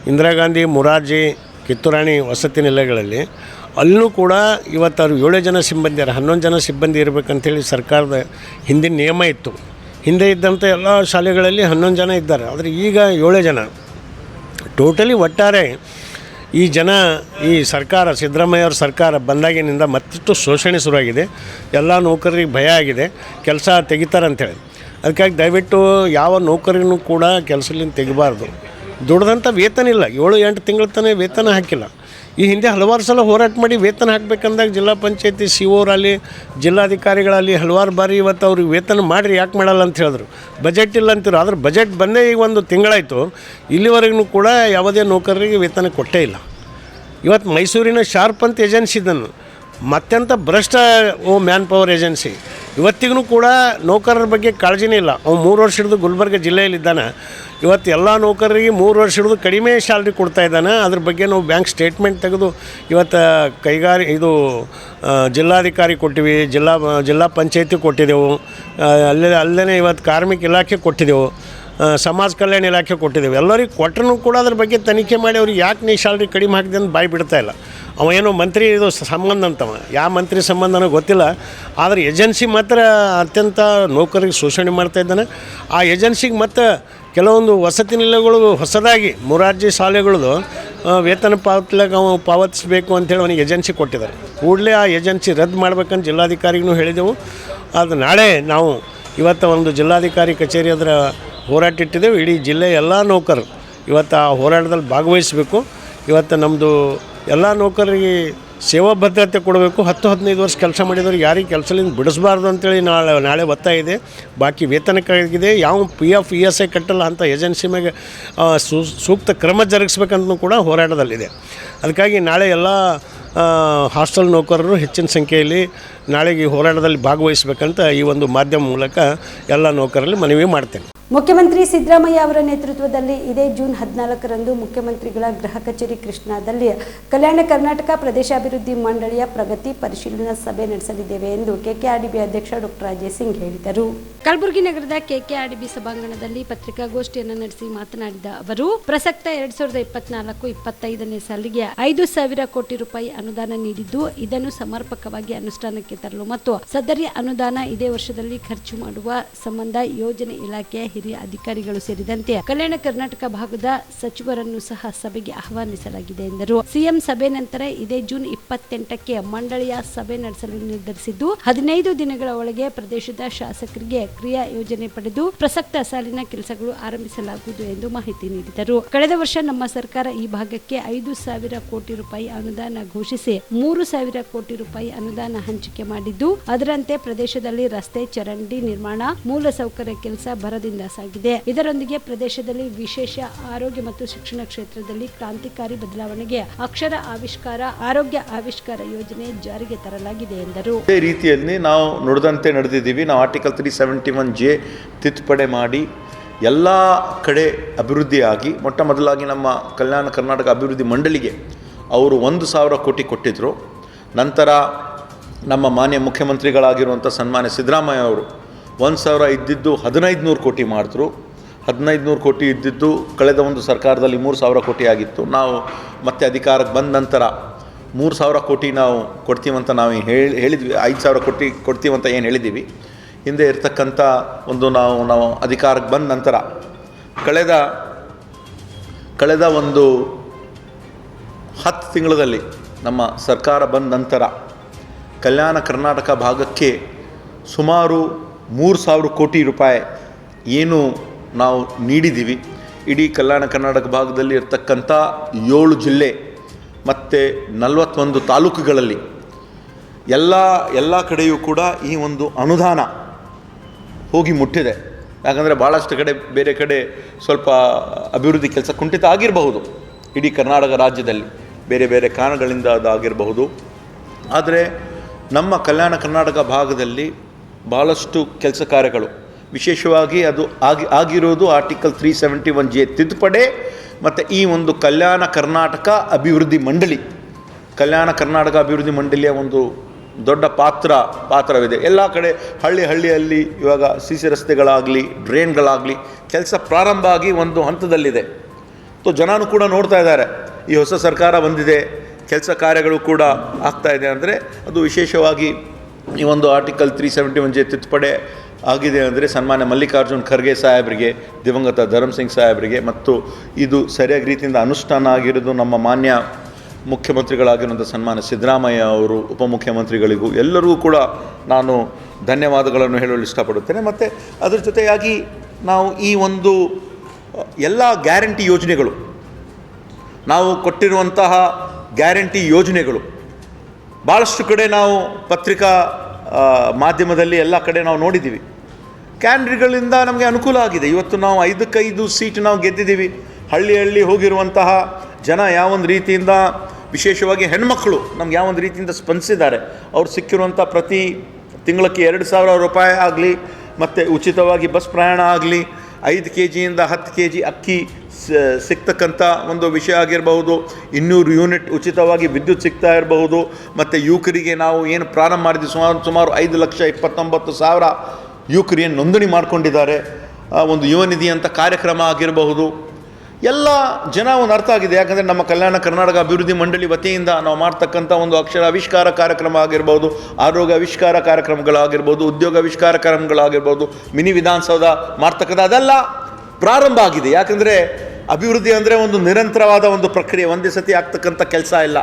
S3: ಇಂದಿರಾ ಗಾಂಧಿ, ಮೊರಾರ್ಜಿ, ಕಿತ್ತೂರಾಣಿ ವಸತಿ ನಿಲಯಗಳಲ್ಲಿ ಅಲ್ಲೂ ಕೂಡ ಇವತ್ತು ಅವ್ರು 7 ಜನ ಸಿಬ್ಬಂದಿ 11 ಜನ ಸಿಬ್ಬಂದಿ ಇರಬೇಕಂತೇಳಿ ಸರ್ಕಾರದ ಹಿಂದಿನ ನಿಯಮ ಇತ್ತು. ಹಿಂದೆ ಇದ್ದಂಥ ಎಲ್ಲ ಶಾಲೆಗಳಲ್ಲಿ 11 ಜನ ಇದ್ದಾರೆ. ಆದರೆ ಈಗ 7 ಜನ ಟೋಟಲಿ. ಒಟ್ಟಾರೆ ಈ ಸರ್ಕಾರ ಸಿದ್ದರಾಮಯ್ಯವ್ರ ಸರ್ಕಾರ ಬಂದಾಗಿನಿಂದ ಮತ್ತಿಷ್ಟು ಶೋಷಣೆ ಶುರುವಾಗಿದೆ. ಎಲ್ಲ ನೌಕರರಿಗೆ ಭಯ ಆಗಿದೆ, ಕೆಲಸ ತೆಗಿತಾರಂತೇಳಿ. ಅದಕ್ಕಾಗಿ ದಯವಿಟ್ಟು ಯಾವ ನೌಕರಿನೂ ಕೂಡ ಕೆಲಸದಿಂದ ತೆಗಿಬಾರ್ದು. ದುಡ್ದಂಥ ವೇತನ ಇಲ್ಲ, 7-8 ತಿಂಗಳ ತನಕ ವೇತನ ಹಾಕಿಲ್ಲ. ಈ ಹಿಂದೆ ಹಲವಾರು ಸಲ ಹೋರಾಟ ಮಾಡಿ ವೇತನ ಹಾಕಬೇಕಂದಾಗ ಜಿಲ್ಲಾ ಪಂಚಾಯತಿ COರಲ್ಲಿ ಜಿಲ್ಲಾಧಿಕಾರಿಗಳಲ್ಲಿ ಹಲವಾರು ಬಾರಿ ಇವತ್ತು ಅವ್ರಿಗೆ ವೇತನ ಮಾಡಿರಿ, ಯಾಕೆ ಮಾಡಲ್ಲ ಅಂತ ಹೇಳಿದ್ರು. ಬಜೆಟ್ ಇಲ್ಲ ಅಂತಿರು. ಆದರೆ ಬಜೆಟ್ ಬಂದೇ ಈಗ 1 ತಿಂಗಳಾಯಿತು, ಇಲ್ಲಿವರೆಗೂ ಕೂಡ ಯಾವುದೇ ನೌಕರರಿಗೆ ವೇತನ ಕೊಟ್ಟೇ ಇಲ್ಲ. ಇವತ್ತು ಮೈಸೂರಿನ ಶಾರ್ಪ್ ಅಂತ ಏಜೆನ್ಸಿ ಇದನ್ನು ಮತ್ತೆಂಥ ಭ್ರಷ್ಟ ಮ್ಯಾನ್ ಪವರ್ ಏಜೆನ್ಸಿ ಇವತ್ತಿಗೂ ಕೂಡ ನೌಕರರ ಬಗ್ಗೆ ಕಾಳಜಿನೇ ಇಲ್ಲ. ಅವ್ನು 3 ವರ್ಷ ಹಿಡಿದು ಗುಲ್ಬರ್ಗ ಜಿಲ್ಲೆಯಲ್ಲಿದ್ದಾನೆ. ಇವತ್ತು ಎಲ್ಲ ನೌಕರರಿಗೆ 3 ವರ್ಷ ಹಿಡಿದು ಕಡಿಮೆ ಸ್ಯಾಲ್ರಿ ಕೊಡ್ತಾ ಇದ್ದಾನೆ. ಅದ್ರ ಬಗ್ಗೆ ನಾವು ಬ್ಯಾಂಕ್ ಸ್ಟೇಟ್ಮೆಂಟ್ ತೆಗೆದು ಇವತ್ತು ಜಿಲ್ಲಾಧಿಕಾರಿ ಕೊಟ್ಟಿವಿ, ಜಿಲ್ಲಾ ಪಂಚಾಯತಿ ಕೊಟ್ಟಿದ್ದೆವು, ಅಲ್ಲೇ ಇವತ್ತು ಕಾರ್ಮಿಕ ಇಲಾಖೆ ಕೊಟ್ಟಿದ್ದೆವು, ಸಮಾಜ ಕಲ್ಯಾಣ ಇಲಾಖೆ ಕೊಟ್ಟಿದ್ದೇವೆ. ಎಲ್ಲರಿಗೆ ಕೊಟ್ಟರೂ ಕೂಡ ಅದ್ರ ಬಗ್ಗೆ ತನಿಖೆ ಮಾಡಿ ಅವ್ರಿಗೆ ಯಾಕೆ ನೀ ಸ್ಯಾಲ್ರಿ ಕಡಿಮೆ ಹಾಕಿದೆ ಅಂತ ಬಾಯಿ ಬಿಡ್ತಾ ಇಲ್ಲ. ಅವೇನೋ ಮಂತ್ರಿ ಇದು ಸಂಬಂಧ ಅಂತವ, ಯಾವ ಮಂತ್ರಿ ಸಂಬಂಧನೋ ಗೊತ್ತಿಲ್ಲ. ಆದರೆ ಏಜೆನ್ಸಿ ಮಾತ್ರ ಅತ್ಯಂತ ನೌಕರಿಗೆ ಶೋಷಣೆ ಮಾಡ್ತಾ ಇದ್ದಾನೆ. ಆ ಏಜೆನ್ಸಿಗೆ ಮತ್ತು ಕೆಲವೊಂದು ವಸತಿ ನಿಲಯಗಳು ಹೊಸದಾಗಿ ಮೊರಾರ್ಜಿ ಶಾಲೆಗಳದು ವೇತನ ಪಾವತಿಸಬೇಕು ಅಂಥೇಳಿ ಅವನಿಗೆ ಏಜೆನ್ಸಿ ಕೊಟ್ಟಿದ್ದಾರೆ. ಕೂಡಲೇ ಆ ಏಜೆನ್ಸಿ ರದ್ದು ಮಾಡ್ಬೇಕಂತ ಜಿಲ್ಲಾಧಿಕಾರಿಗೂ ಹೇಳಿದೆವು. ಅದು ನಾಳೆ ನಾವು ಇವತ್ತು ಒಂದು ಜಿಲ್ಲಾಧಿಕಾರಿ ಕಚೇರಿ ಅದರ ಹೋರಾಟ ಇಟ್ಟಿದ್ದೇವೆ. ಇಡೀ ಜಿಲ್ಲೆಯ ಎಲ್ಲ ನೌಕರರು ಇವತ್ತು ಆ ಹೋರಾಟದಲ್ಲಿ ಭಾಗವಹಿಸಬೇಕು. ಇವತ್ತು ನಮ್ಮದು ಎಲ್ಲ ನೌಕರರಿಗೆ ಸೇವಾ ಭದ್ರತೆ ಕೊಡಬೇಕು. 10-15 ವರ್ಷ ಕೆಲಸ ಮಾಡಿದವ್ರಿಗೆ ಯಾರಿಗೆ ಕೆಲಸದಿಂದ ಬಿಡಿಸಬಾರ್ದು ಅಂತೇಳಿ ನಾಳೆ ಒತ್ತಾಯ ಇದೆ. ಬಾಕಿ ವೇತನಕ್ಕಾಗಿದೆ ಯಾವ PF ESI ಕಟ್ಟಲ್ಲ ಅಂತ ಏಜೆನ್ಸಿ ಮೇಲೆ ಸೂಕ್ತ ಕ್ರಮ ಜರುಗಿಸ್ಬೇಕಂತೂ ಕೂಡ ಹೋರಾಟದಲ್ಲಿದೆ. ಅದಕ್ಕಾಗಿ ನಾಳೆ ಎಲ್ಲ ಹಾಸ್ಟೆಲ್ ನೌಕರರು ಹೆಚ್ಚಿನ ಸಂಖ್ಯೆಯಲ್ಲಿ ನಾಳೆಗೆ ಈ ಹೋರಾಟದಲ್ಲಿ ಭಾಗವಹಿಸಬೇಕಂತ ಈ ಒಂದು ಮಾಧ್ಯಮ ಮೂಲಕ ಎಲ್ಲ ನೌಕರರಲ್ಲಿ ಮನವಿ ಮಾಡ್ತೇನೆ.
S1: ಮುಖ್ಯಮಂತ್ರಿ ಸಿದ್ದರಾಮಯ್ಯ ಅವರ ನೇತೃತ್ವದಲ್ಲಿ ಇದೇ ಜೂನ್ 14ರಂದು ಮುಖ್ಯಮಂತ್ರಿಗಳ ಗೃಹ ಕಚೇರಿ ಕೃಷ್ಣಾದಲ್ಲಿ ಕಲ್ಯಾಣ ಕರ್ನಾಟಕ ಪ್ರದೇಶಾಭಿವೃದ್ಧಿ ಮಂಡಳಿಯ ಪ್ರಗತಿ ಪರಿಶೀಲನಾ ಸಭೆ ನಡೆಸಲಿದ್ದೇವೆ ಎಂದು KKRDB ಅಧ್ಯಕ್ಷ ಡಾಕ್ಟರ್ ಅಜಯ್ ಸಿಂಗ್ ಹೇಳಿದರು. ಕಲಬುರಗಿ ನಗರದ KKRDB ಸಭಾಂಗಣದಲ್ಲಿ ಪತ್ರಿಕಾಗೋಷ್ಠಿಯನ್ನು ನಡೆಸಿ ಮಾತನಾಡಿದ ಅವರು, ಪ್ರಸಕ್ತ 2024-25ನೇ ಸಾಲಿಗೆ 5,000 ಕೋಟಿ ರೂಪಾಯಿ ಅನುದಾನ ನೀಡಿದ್ದು, ಇದನ್ನು ಸಮರ್ಪಕವಾಗಿ ಅನುಷ್ಠಾನಕ್ಕೆ ತರಲು ಮತ್ತು ಸದರಿ ಅನುದಾನ ಇದೇ ವರ್ಷದಲ್ಲಿ ಖರ್ಚು ಮಾಡುವ ಸಂಬಂಧ ಯೋಜನೆ ಇಲಾಖೆಯ ಹಿರಿಯ ಅಧಿಕಾರಿಗಳು ಸೇರಿದಂತೆ ಕಲ್ಯಾಣ ಕರ್ನಾಟಕ ಭಾಗದ ಸಚಿವರನ್ನು ಸಹ ಸಭೆಗೆ ಆಹ್ವಾನಿಸಲಾಗಿದೆ ಎಂದರು. ಸಿಎಂ ಸಭೆ ನಂತರ ಇದೇ ಜೂನ್ 28ಕ್ಕೆ ಮಂಡಳಿಯ ಸಭೆ ನಡೆಸಲು ನಿರ್ಧರಿಸಿದ್ದು, 15 ದಿನಗಳ ಒಳಗೆ ಪ್ರದೇಶದ ಶಾಸಕರಿಗೆ ಕ್ರಿಯಾ ಯೋಜನೆ ಪಡೆದು ಪ್ರಸಕ್ತ ಸಾಲಿನ ಕೆಲಸಗಳು ಆರಂಭಿಸಲಾಗುವುದು ಎಂದು ಮಾಹಿತಿ ನೀಡಿದರು. ಕಳೆದ ವರ್ಷ ನಮ್ಮ ಸರ್ಕಾರ ಈ ಭಾಗಕ್ಕೆ 5,000 ಕೋಟಿ ರೂಪಾಯಿ ಅನುದಾನ ಘೋಷಿಸಿ 3,000 ಕೋಟಿ ರೂಪಾಯಿ ಅನುದಾನ ಹಂಚಿಕೆ ಮಾಡಿದ್ದು, ಅದರಂತೆ ಪ್ರದೇಶದಲ್ಲಿ ರಸ್ತೆ, ಚರಂಡಿ ನಿರ್ಮಾಣ, ಮೂಲಸೌಕರ್ಯ ಕೆಲಸ ಭರದಿಂದ ಸಾಗಿದೆ. ಇದರೊಂದಿಗೆ ಪ್ರದೇಶದಲ್ಲಿ ವಿಶೇಷ ಆರೋಗ್ಯ ಮತ್ತು ಶಿಕ್ಷಣ ಕ್ಷೇತ್ರದಲ್ಲಿ ಕ್ರಾಂತಿಕಾರಿ ಬದಲಾವಣೆಗೆ ಅಕ್ಷರ ಆವಿಷ್ಕಾರ, ಆರೋಗ್ಯ ಆವಿಷ್ಕಾರ ಯೋಜನೆ ಜಾರಿಗೆ ತರಲಾಗಿದೆ ಎಂದರು.
S2: ಇದೇ ರೀತಿಯಲ್ಲಿ ನಾವು ನುಡಿದಂತೆ ನಡೆದಿದ್ದೀವಿ. ನಾವು ಆರ್ಟಿಕಲ್ 371J ತಿದ್ದುಪಡಿ ಮಾಡಿ ಎಲ್ಲ ಕಡೆ ಅಭಿವೃದ್ಧಿಯಾಗಿ ಮೊಟ್ಟ ಮೊದಲಾಗಿ ನಮ್ಮ ಕಲ್ಯಾಣ ಕರ್ನಾಟಕ ಅಭಿವೃದ್ಧಿ ಮಂಡಳಿಗೆ ಅವರು 1,000 ಕೋಟಿ ಕೊಟ್ಟಿದ್ದರು. ನಂತರ ನಮ್ಮ ಮಾನ್ಯ ಮುಖ್ಯಮಂತ್ರಿಗಳಾಗಿರುವಂಥ ಸನ್ಮಾನ್ಯ ಸಿದ್ದರಾಮಯ್ಯ ಅವರು 1,000 ಇದ್ದಿದ್ದು 1,500 ಕೋಟಿ ಮಾಡಿದ್ರು. 1,500 ಕೋಟಿ ಇದ್ದಿದ್ದು ಕಳೆದ ಒಂದು ಸರ್ಕಾರದಲ್ಲಿ 3,000 ಕೋಟಿ ಆಗಿತ್ತು. ನಾವು ಮತ್ತೆ ಅಧಿಕಾರಕ್ಕೆ ಬಂದ ನಂತರ 3,000 ಕೋಟಿ ನಾವು ಕೊಡ್ತೀವಂತ ನಾವು ಹೇಳಿದ್ವಿ. 5,000 ಕೋಟಿ ಕೊಡ್ತೀವಂತ ಏನು ಹೇಳಿದ್ದೀವಿ. ಹಿಂದೆ ಇರ್ತಕ್ಕಂಥ ಒಂದು ನಾವು ಅಧಿಕಾರಕ್ಕೆ ಬಂದ ನಂತರ ಕಳೆದ ಒಂದು 10 ತಿಂಗಳಲ್ಲಿ ನಮ್ಮ ಸರ್ಕಾರ ಬಂದ ನಂತರ ಕಲ್ಯಾಣ ಕರ್ನಾಟಕ ಭಾಗಕ್ಕೆ ಸುಮಾರು 3,000 ಕೋಟಿ ರೂಪಾಯಿ ಏನು ನಾವು ನೀಡಿದ್ದೀವಿ. ಇಡೀ ಕಲ್ಯಾಣ ಕರ್ನಾಟಕ ಭಾಗದಲ್ಲಿ ಇರ್ತಕ್ಕಂಥ 7 ಜಿಲ್ಲೆ ಮತ್ತು 41 ತಾಲೂಕುಗಳಲ್ಲಿ ಎಲ್ಲ ಕಡೆಯೂ ಕೂಡ ಈ ಒಂದು ಅನುದಾನ ಹೋಗಿ ಮುಟ್ಟಿದೆ. ಯಾಕಂದರೆ ಭಾಳಷ್ಟು ಕಡೆ ಬೇರೆ ಕಡೆ ಸ್ವಲ್ಪ ಅಭಿವೃದ್ಧಿ ಕೆಲಸ ಕುಂಠಿತ ಆಗಿರಬಹುದು ಇಡೀ ಕರ್ನಾಟಕ ರಾಜ್ಯದಲ್ಲಿ, ಬೇರೆ ಬೇರೆ ಕಾರಣಗಳಿಂದ ಅದಾಗಿರಬಹುದು. ಆದರೆ ನಮ್ಮ ಕಲ್ಯಾಣ ಕರ್ನಾಟಕ ಭಾಗದಲ್ಲಿ ಭಾಳಷ್ಟು ಕೆಲಸ ಕಾರ್ಯಗಳು, ವಿಶೇಷವಾಗಿ ಅದು ಆಗಿರೋದು ಆರ್ಟಿಕಲ್ 371J ತಿದ್ದುಪಡಿ ಮತ್ತು ಈ ಒಂದು ಕಲ್ಯಾಣ ಕರ್ನಾಟಕ ಅಭಿವೃದ್ಧಿ ಮಂಡಳಿ. ಕಲ್ಯಾಣ ಕರ್ನಾಟಕ ಅಭಿವೃದ್ಧಿ ಮಂಡಳಿಯ ಒಂದು ದೊಡ್ಡ ಪಾತ್ರವಿದೆ. ಎಲ್ಲ ಕಡೆ ಹಳ್ಳಿಯಲ್ಲಿ ಇವಾಗ CC ರಸ್ತೆಗಳಾಗಲಿ, ಡ್ರೈನ್ಗಳಾಗಲಿ ಕೆಲಸ ಪ್ರಾರಂಭ ಆಗಿ ಒಂದು ಹಂತದಲ್ಲಿದೆ. ಜನನೂ ಕೂಡ ನೋಡ್ತಾ ಇದ್ದಾರೆ, ಈ ಹೊಸ ಸರ್ಕಾರ ಬಂದಿದೆ, ಕೆಲಸ ಕಾರ್ಯಗಳು ಕೂಡ ಆಗ್ತಾ ಇದೆ. ಅಂದರೆ ಅದು ವಿಶೇಷವಾಗಿ ಈ ಒಂದು ಆರ್ಟಿಕಲ್ 371J ತಿದ್ದುಪಡಿ ಆಗಿದೆ ಅಂದರೆ ಸನ್ಮಾನ್ಯ ಮಲ್ಲಿಕಾರ್ಜುನ್ ಖರ್ಗೆ ಸಾಹೇಬರಿಗೆ, ದಿವಂಗತ ಧರ್ಮ್ ಸಿಂಗ್ ಸಾಹೇಬರಿಗೆ, ಮತ್ತು ಇದು ಸರಿಯಾಗಿ ರೀತಿಯಿಂದ ಅನುಷ್ಠಾನ ಆಗಿರೋದು ನಮ್ಮ ಮಾನ್ಯ ಮುಖ್ಯಮಂತ್ರಿಗಳಾಗಿರುವಂಥ ಸನ್ಮಾನ್ಯ ಸಿದ್ದರಾಮಯ್ಯ ಅವರು, ಉಪಮುಖ್ಯಮಂತ್ರಿಗಳಿಗೂ ಎಲ್ಲರಿಗೂ ಕೂಡ ನಾನು ಧನ್ಯವಾದಗಳನ್ನು ಹೇಳಲು ಇಷ್ಟಪಡುತ್ತೇನೆ. ಮತ್ತು ಅದರ ಜೊತೆಯಾಗಿ ನಾವು ಈ ಒಂದು ಎಲ್ಲ ಗ್ಯಾರಂಟಿ ಯೋಜನೆಗಳು, ನಾವು ಕೊಟ್ಟಿರುವಂತಹ ಗ್ಯಾರಂಟಿ ಯೋಜನೆಗಳು ಭಾಳಷ್ಟು ಕಡೆ ನಾವು ಪತ್ರಿಕಾ ಮಾಧ್ಯಮದಲ್ಲಿ ಎಲ್ಲ ಕಡೆ ನಾವು ನೋಡಿದ್ದೀವಿ. ಕ್ಯಾಂಡಿಡೇಟ್ಗಳಿಂದ ನಮಗೆ ಅನುಕೂಲ ಆಗಿದೆ. ಇವತ್ತು ನಾವು 5 ಸೀಟ್ ನಾವು ಗೆದ್ದಿದ್ದೀವಿ. ಹಳ್ಳಿ ಹೋಗಿರುವಂತಹ ಜನ ಯಾವೊಂದು ರೀತಿಯಿಂದ, ವಿಶೇಷವಾಗಿ ಹೆಣ್ಮಕ್ಕಳು ನಮ್ಗೆ ಯಾವೊಂದು ರೀತಿಯಿಂದ ಸ್ಪಂದಿಸಿದ್ದಾರೆ. ಅವ್ರು ಸಿಕ್ಕಿರುವಂಥ ಪ್ರತಿ ತಿಂಗಳಕ್ಕೆ 2,000 ರೂಪಾಯಿ ಆಗಲಿ, ಮತ್ತು ಉಚಿತವಾಗಿ ಬಸ್ ಪ್ರಯಾಣ ಆಗಲಿ, 5 ಕೆಜಿಯಿಂದ 10 kg ಅಕ್ಕಿ ಸಿಗ್ತಕ್ಕಂಥ ಒಂದು ವಿಷಯ ಆಗಿರಬಹುದು, 200 ಯೂನಿಟ್ ಉಚಿತವಾಗಿ ವಿದ್ಯುತ್ ಸಿಗ್ತಾ ಇರಬಹುದು. ಮತ್ತು ಯುವಕರಿಗೆ ನಾವು ಏನು ಪ್ರಾರಂಭ ಮಾಡಿದ್ವಿ, ಸುಮಾರು 5,29,000 ಯುವಕರು ಏನು ನೋಂದಣಿ ಮಾಡಿಕೊಂಡಿದ್ದಾರೆ. ಒಂದು ಯುವ ನಿಧಿ ಅಂತ ಕಾರ್ಯಕ್ರಮ ಆಗಿರಬಹುದು. ಎಲ್ಲ ಜನ ಒಂದು ಅರ್ಥ ಆಗಿದೆ. ಯಾಕಂದರೆ ನಮ್ಮ ಕಲ್ಯಾಣ ಕರ್ನಾಟಕ ಅಭಿವೃದ್ಧಿ ಮಂಡಳಿ ವತಿಯಿಂದ ನಾವು ಮಾಡ್ತಕ್ಕಂಥ ಒಂದು ಅಕ್ಷರ ಆವಿಷ್ಕಾರ ಕಾರ್ಯಕ್ರಮ ಆಗಿರ್ಬೋದು, ಆರೋಗ್ಯ ಆವಿಷ್ಕಾರ ಕಾರ್ಯಕ್ರಮಗಳಾಗಿರ್ಬೋದು, ಉದ್ಯೋಗ ಆವಿಷ್ಕಾರ ಕಾರ್ಯಕ್ರಮಗಳಾಗಿರ್ಬೋದು, ಮಿನಿ ವಿಧಾನಸೌಧ ಮಾಡ್ತಕ್ಕಂಥ ಅದೆಲ್ಲ ಪ್ರಾರಂಭ ಆಗಿದೆ. ಯಾಕಂದರೆ ಅಭಿವೃದ್ಧಿ ಅಂದರೆ ಒಂದು ನಿರಂತರವಾದ ಒಂದು ಪ್ರಕ್ರಿಯೆ, ಒಂದೇ ಸತಿ ಆಗ್ತಕ್ಕಂಥ ಕೆಲಸ ಇಲ್ಲ,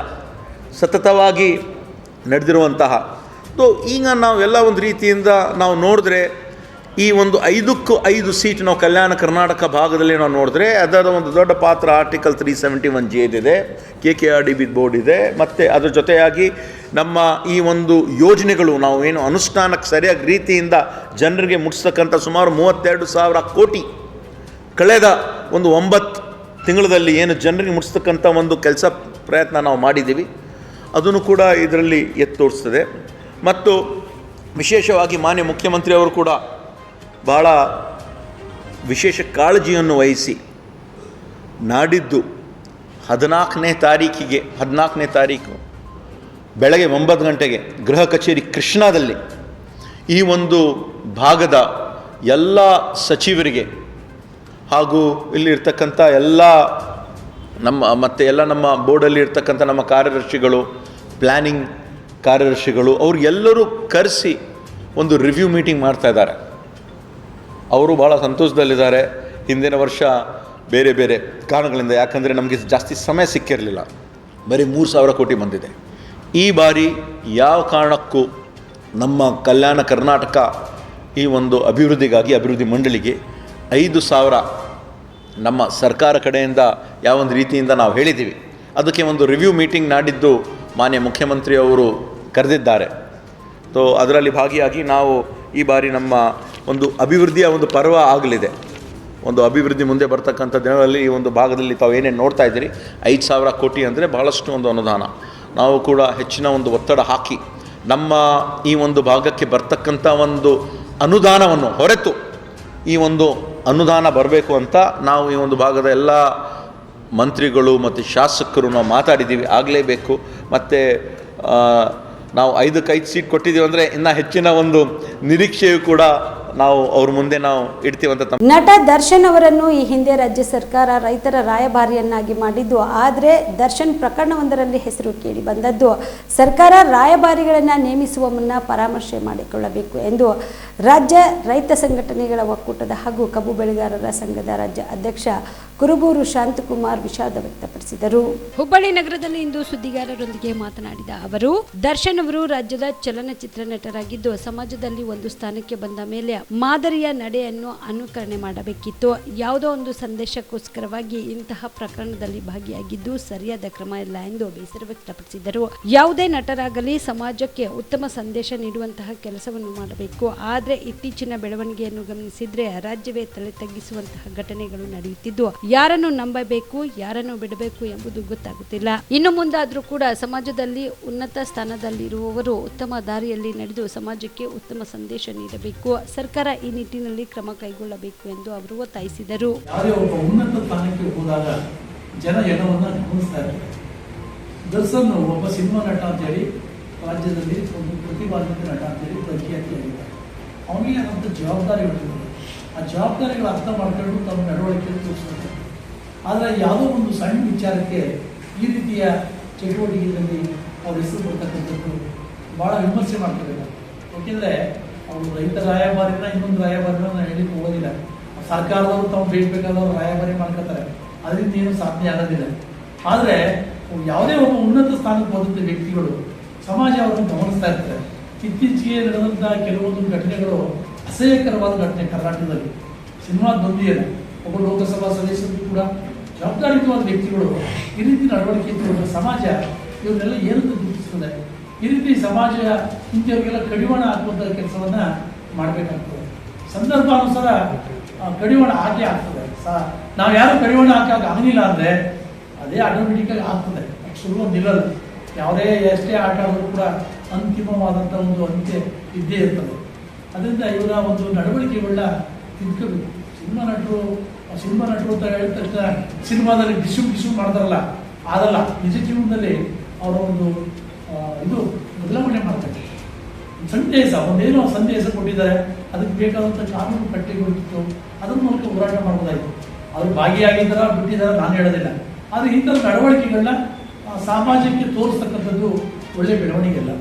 S2: ಸತತವಾಗಿ ನಡೆದಿರುವಂತಹ. ಈಗ ನಾವು ಎಲ್ಲ ಒಂದು ರೀತಿಯಿಂದ ನಾವು ನೋಡಿದ್ರೆ ಈ ಒಂದು 5 ಸೀಟ್ ನಾವು ಕಲ್ಯಾಣ ಕರ್ನಾಟಕ ಭಾಗದಲ್ಲಿ ನಾವು ನೋಡಿದ್ರೆ ಅದರ ಒಂದು ದೊಡ್ಡ ಪಾತ್ರ ಆರ್ಟಿಕಲ್ 371J ಇದೆ, KKRDB ಬೋರ್ಡ್ ಇದೆ. ಮತ್ತು ಅದರ ಜೊತೆಯಾಗಿ ನಮ್ಮ ಈ ಒಂದು ಯೋಜನೆಗಳು ನಾವು ಏನು ಅನುಷ್ಠಾನಕ್ಕೆ ಸರಿಯಾಗಿ ರೀತಿಯಿಂದ ಜನರಿಗೆ ಮುಟ್ಟಿಸ್ತಕ್ಕಂಥ ಸುಮಾರು 32,000 ಕೋಟಿ ಕಳೆದ ಒಂದು 9 ತಿಂಗಳಲ್ಲಿ ಏನು ಜನರಿಗೆ ಮುಟ್ಟಿಸ್ತಕ್ಕಂಥ ಒಂದು ಕೆಲಸ ಪ್ರಯತ್ನ ನಾವು ಮಾಡಿದ್ದೀವಿ. ಅದನ್ನು ಕೂಡ ಇದರಲ್ಲಿ ಎತ್ತಿ ತೋರಿಸ್ತದೆ. ಮತ್ತು ವಿಶೇಷವಾಗಿ ಮಾನ್ಯ ಮುಖ್ಯಮಂತ್ರಿಯವರು ಕೂಡ ಭಾಳ ವಿಶೇಷ ಕಾಳಜಿಯನ್ನು ವಹಿಸಿ ನಾಡಿದ್ದು 14ನೇ ತಾರೀಕು ಬೆಳಗ್ಗೆ 9 ಗಂಟೆಗೆ ಗೃಹ ಕಚೇರಿ ಕೃಷ್ಣಾದಲ್ಲಿ ಈ ಒಂದು ಭಾಗದ ಎಲ್ಲ ಸಚಿವರಿಗೆ ಹಾಗೂ ಇಲ್ಲಿರ್ತಕ್ಕಂಥ ಎಲ್ಲ ನಮ್ಮ ಬೋರ್ಡಲ್ಲಿ ಇರ್ತಕ್ಕಂಥ ನಮ್ಮ ಕಾರ್ಯದರ್ಶಿಗಳು, ಪ್ಲ್ಯಾನಿಂಗ್ ಕಾರ್ಯದರ್ಶಿಗಳು, ಅವ್ರಿಗೆಲ್ಲರೂ ಕರೆಸಿ ಒಂದು ರಿವ್ಯೂ ಮೀಟಿಂಗ್ ಮಾಡ್ತಾ ಇದ್ದಾರೆ. ಅವರು ಭಾಳ ಸಂತೋಷದಲ್ಲಿದ್ದಾರೆ. ಹಿಂದಿನ ವರ್ಷ ಬೇರೆ ಬೇರೆ ಕಾರಣಗಳಿಂದ, ಯಾಕಂದರೆ ನಮಗೆ ಜಾಸ್ತಿ ಸಮಯ ಸಿಕ್ಕಿರಲಿಲ್ಲ, ಬರೀ 3,000 ಕೋಟಿ ಬಂದಿದೆ. ಈ ಬಾರಿ ಯಾವ ಕಾರಣಕ್ಕೂ ನಮ್ಮ ಕಲ್ಯಾಣ ಕರ್ನಾಟಕ ಈ ಒಂದು ಅಭಿವೃದ್ಧಿಗಾಗಿ ಅಭಿವೃದ್ಧಿ ಮಂಡಳಿಗೆ 5,000 ನಮ್ಮ ಸರ್ಕಾರ ಕಡೆಯಿಂದ ಯಾವೊಂದು ರೀತಿಯಿಂದ ನಾವು ಹೇಳಿದ್ದೀವಿ. ಅದಕ್ಕೆ ಒಂದು ರಿವ್ಯೂ ಮೀಟಿಂಗ್ ನಾಡಿದ್ದು ಮಾನ್ಯ ಮುಖ್ಯಮಂತ್ರಿಯವರು ಕರೆದಿದ್ದಾರೆ. ಅದರಲ್ಲಿ ಭಾಗಿಯಾಗಿ ನಾವು ಈ ಬಾರಿ ನಮ್ಮ ಒಂದು ಅಭಿವೃದ್ಧಿಯ ಒಂದು ಪರ್ವ ಆಗಲಿದೆ. ಒಂದು ಅಭಿವೃದ್ಧಿ ಮುಂದೆ ಬರ್ತಕ್ಕಂಥ ದಿನಗಳಲ್ಲಿ ಈ ಒಂದು ಭಾಗದಲ್ಲಿ ತಾವು ಏನೇನು ನೋಡ್ತಾ ಇದ್ದೀರಿ, 5,000 ಕೋಟಿ ಅಂದರೆ ಭಾಳಷ್ಟು ಒಂದು ಅನುದಾನ. ನಾವು ಕೂಡ ಹೆಚ್ಚಿನ ಒಂದು ಒತ್ತಡ ಹಾಕಿ ನಮ್ಮ ಈ ಒಂದು ಭಾಗಕ್ಕೆ ಬರ್ತಕ್ಕಂಥ ಒಂದು ಅನುದಾನವನ್ನು ಹೊರತು ಈ ಒಂದು ಅನುದಾನ ಬರಬೇಕು ಅಂತ ನಾವು ಈ ಒಂದು ಭಾಗದ ಎಲ್ಲ ಮಂತ್ರಿಗಳು ಮತ್ತು ಶಾಸಕರು ನಾವು ಮಾತಾಡಿದ್ದೀವಿ. ಆಗಲೇಬೇಕು. ಮತ್ತು ನಾವು 5 ಸೀಟ್ ಕೊಟ್ಟಿದ್ದೀವಿ ಅಂದರೆ ಇನ್ನೂ ಹೆಚ್ಚಿನ ಒಂದು ನಿರೀಕ್ಷೆಯು ಕೂಡ ನಾವು ಅವ್ರ ಮುಂದೆ ನಾವು ಇಡ್ತೀವಂತ.
S1: ನಟ ದರ್ಶನ್ ಅವರನ್ನು ಈ ಹಿಂದೆ ರಾಜ್ಯ ಸರ್ಕಾರ ರೈತರ ರಾಯಭಾರಿಯನ್ನಾಗಿ ಮಾಡಿದ್ದು, ಆದರೆ ದರ್ಶನ್ ಪ್ರಕರಣವೊಂದರಲ್ಲಿ ಹೆಸರು ಕೇಳಿ ಬಂದದ್ದು. ಸರ್ಕಾರ ರಾಯಭಾರಿಗಳನ್ನು ನೇಮಿಸುವ ಮುನ್ನ ಪರಾಮರ್ಶೆ ಮಾಡಿಕೊಳ್ಳಬೇಕು ಎಂದು ರಾಜ್ಯ ರೈತ ಸಂಘಟನೆಗಳ ಒಕ್ಕೂಟದ ಹಾಗೂ ಕಬ್ಬು ಬೆಳೆಗಾರರ ಸಂಘದ ರಾಜ್ಯ ಅಧ್ಯಕ್ಷ ಕುರುಬೂರು ಶಾಂತಕುಮಾರ್ ವಿಷಾದ ವ್ಯಕ್ತಪಡಿಸಿದರು. ಹುಬ್ಬಳ್ಳಿ ನಗರದಲ್ಲಿ ಇಂದು ಸುದ್ದಿಗಾರರೊಂದಿಗೆ ಮಾತನಾಡಿದ ಅವರು, ದರ್ಶನ್ ಅವರು ರಾಜ್ಯದ ಚಲನಚಿತ್ರ ನಟರಾಗಿದ್ದು ಸಮಾಜದಲ್ಲಿ ಒಂದು ಸ್ಥಾನಕ್ಕೆ ಬಂದ ಮೇಲೆ ಮಾದರಿಯ ನಡೆಯನ್ನು ಅನುಕರಣೆ ಮಾಡಬೇಕಿತ್ತು. ಯಾವುದೋ ಒಂದು ಸಂದೇಶಕ್ಕೋಸ್ಕರವಾಗಿ ಇಂತಹ ಪ್ರಕರಣದಲ್ಲಿ ಭಾಗಿಯಾಗಿದ್ದು ಸರಿಯಾದ ಕ್ರಮ ಇಲ್ಲ ಎಂದು ಬೇಸರ ವ್ಯಕ್ತಪಡಿಸಿದರು. ಯಾವುದೇ ನಟರಾಗಲಿ ಸಮಾಜಕ್ಕೆ ಉತ್ತಮ ಸಂದೇಶ ನೀಡುವಂತಹ ಕೆಲಸವನ್ನು ಮಾಡಬೇಕು. ಆದರೆ ಇತ್ತೀಚಿನ ಬೆಳವಣಿಗೆಯನ್ನು ಗಮನಿಸಿದ್ರೆ ರಾಜ್ಯವೇ ತಲೆ ತಗ್ಗಿಸುವಂತಹ ಘಟನೆಗಳು ನಡೆಯುತ್ತಿದ್ದು ಯಾರನ್ನು ನಂಬಬೇಕು ಯಾರನ್ನು ಬಿಡಬೇಕು ಎಂಬುದು ಗೊತ್ತಾಗುತ್ತಿಲ್ಲ. ಇನ್ನು ಮುಂದಾದರೂ ಕೂಡ ಸಮಾಜದಲ್ಲಿ ಉನ್ನತ ಸ್ಥಾನದಲ್ಲಿರುವವರು ಉತ್ತಮ ದಾರಿಯಲ್ಲಿ ನಡೆದು ಸಮಾಜಕ್ಕೆ ಉತ್ತಮ ಸಂದೇಶ ನೀಡಬೇಕು. ಸರ್ಕಾರ ಈ ನಿಟ್ಟಿನಲ್ಲಿ ಕ್ರಮ ಕೈಗೊಳ್ಳಬೇಕು ಎಂದು ಅವರು ಒತ್ತಾಯಿಸಿದರು.
S4: ಯಾವುದೇ ಒಬ್ಬ ಉನ್ನತ ಸ್ಥಾನಕ್ಕೆ ಹೋದಾಗ ಜನ ಎಲ್ಲವನ್ನ ಗಮನಿಸ್ತಾ ಇರ್ತಾರೆ. ದರ್ಶನ್ ಒಬ್ಬ ಸಿನಿಮಾ ನಟ ಅಂತೇಳಿ ರಾಜ್ಯದಲ್ಲಿ ಒಂದು ಪ್ರತಿಭಾನ್ವಿತ ನಟ ಅಂತೇಳಿ ಪ್ರಖ್ಯಾತಿಯಾಗಿದ್ದಾರೆ. ಅವನಿಗೆ ಆದಂಥ ಜವಾಬ್ದಾರಿಗಳಿರ್ತದೆ. ಆ ಜವಾಬ್ದಾರಿಗಳು ಅರ್ಥ ಮಾಡ್ಕೊಂಡು ತಮ್ಮ ನಡವಳಿಕೆಯನ್ನು ತೋರಿಸ್ತಾರೆ. ಆದರೆ ಯಾವುದೋ ಒಂದು ಸಣ್ಣ ವಿಚಾರಕ್ಕೆ ಈ ರೀತಿಯ ಚಟುವಟಿಕೆಗಳಲ್ಲಿ ಅವ್ರ ಹೆಸರು ಬರ್ತಕ್ಕಂಥದ್ದು ಭಾಳ ವಿಮರ್ಶೆ ಮಾಡ್ತಾರೆ. ಯಾಕೆಂದರೆ ಅವರು ರೈತ ರಾಯಭಾರಿನ ಇನ್ನೊಂದು ರಾಯಭಾರಿನ ನಾನು ಹೇಳಿಕ್ಕೆ ಹೋಗೋದಿಲ್ಲ. ಸರ್ಕಾರದವರು ತಾವು ಬೇಕಾದವರು ರಾಯಭಾರಿ ಮಾಡ್ಕೊತಾರೆ, ಅದರಿಂದ ಏನು ಸಾಧನೆ ಆಗೋದಿಲ್ಲ. ಆದರೆ ಯಾವುದೇ ಒಬ್ಬ ಉನ್ನತ ಸ್ಥಾನಕ್ಕೆ ಹೋದಂಥ ವ್ಯಕ್ತಿಗಳು ಸಮಾಜ ಅವರನ್ನು ಗಮನಿಸ್ತಾ ಇರ್ತಾರೆ. ಇತ್ತೀಚೆಗೆ ನಡೆದಂಥ ಕೆಲವೊಂದು ಘಟನೆಗಳು ಅಸಹ್ಯಕರವಾದ ಘಟನೆ ಕರ್ನಾಟಕದಲ್ಲಿ. ಸಿನಿಮಾದೊಂದಿಗೆ ಒಬ್ಬ ಲೋಕಸಭಾ ಸದಸ್ಯರು ಕೂಡ ಜವಾಬ್ದಾರಿಯುತವಾದ ವ್ಯಕ್ತಿಗಳು ಈ ರೀತಿ ನಡವಳಿಕೆ ಇದ್ದರೆ ಸಮಾಜ ಇವನ್ನೆಲ್ಲ ಏನಂತ ಗುರುತಿಸ್ತದೆ. ಈ ರೀತಿ ಸಮಾಜ ಇಂಥವ್ರಿಗೆಲ್ಲ ಕಡಿವಾಣ ಹಾಕುವಂಥ ಕೆಲಸವನ್ನ ಮಾಡಬೇಕಾಗ್ತದೆ. ಸಂದರ್ಭಾನುಸಾರ ಕಡಿವಾಣ ಹಾಕಿ ಆಗ್ತದೆ. ನಾವು ಯಾರು ಕಡಿವಾಣ ಹಾಕಕ್ಕೆ ಆಗಲಿಲ್ಲ ಅಂದರೆ ಅದೇ ಆಟೋಮೆಟಿಕ್ಕಾಗಿ ಆಗ್ತದೆ, ಸುಲಭ ನಿಲ್ಲಲ್ಲ. ಯಾವುದೇ ಎಷ್ಟೇ ಆಟ ಆದರೂ ಕೂಡ ಅಂತಿಮವಾದಂಥ ಒಂದು ಅಂತ್ಯ ಇದ್ದೇ ಇರ್ತದೆ. ಅದರಿಂದ ಇವರ ಒಂದು ನಡವಳಿಕೆಗಳನ್ನ ತಿಳ್ಕೋಬೇಕು. ಸಿನಿಮಾ ನಟರು ಅಂತ ಹೇಳಿದ ತಕ್ಷಣ ಸಿನಿಮಾದಲ್ಲಿ ಡಿಸ್ಟ್ರಿಬ್ಯೂಷನ್ ಮಾಡ್ತಾರಲ್ಲ, ಅದಲ್ಲ. ನಿಜ ಜೀವನದಲ್ಲಿ ಅವರ ಒಂದು ಇದು ಬದಲಾವಣೆ ಮಾಡ್ತಾರೆ. ಒಂದೇನೋ ಸಂದೇಶ ಕೊಟ್ಟಿದ್ದಾರೆ, ಅದಕ್ಕೆ ಬೇಕಾದಂಥ ಕಾನೂನು ಕಟ್ಟೆಗಳಿತ್ತು, ಅದ್ರ ಮೂಲಕ ಹೋರಾಟ ಮಾಡ್ಬೋದಾಯಿತು. ಅವರು ಭಾಗಿಯಾಗಿದ್ದಾರ ಬಿಟ್ಟಿದ್ದಾರ ನಾನು ಹೇಳೋದಿಲ್ಲ. ಆದರೆ ಈ ಥರ ನಡವಳಿಕೆಗಳನ್ನ ಸಮಾಜಕ್ಕೆ ತೋರಿಸ್ತಕ್ಕಂಥದ್ದು ಒಳ್ಳೆ ಬೆಳವಣಿಗೆ ಅಲ್ಲ.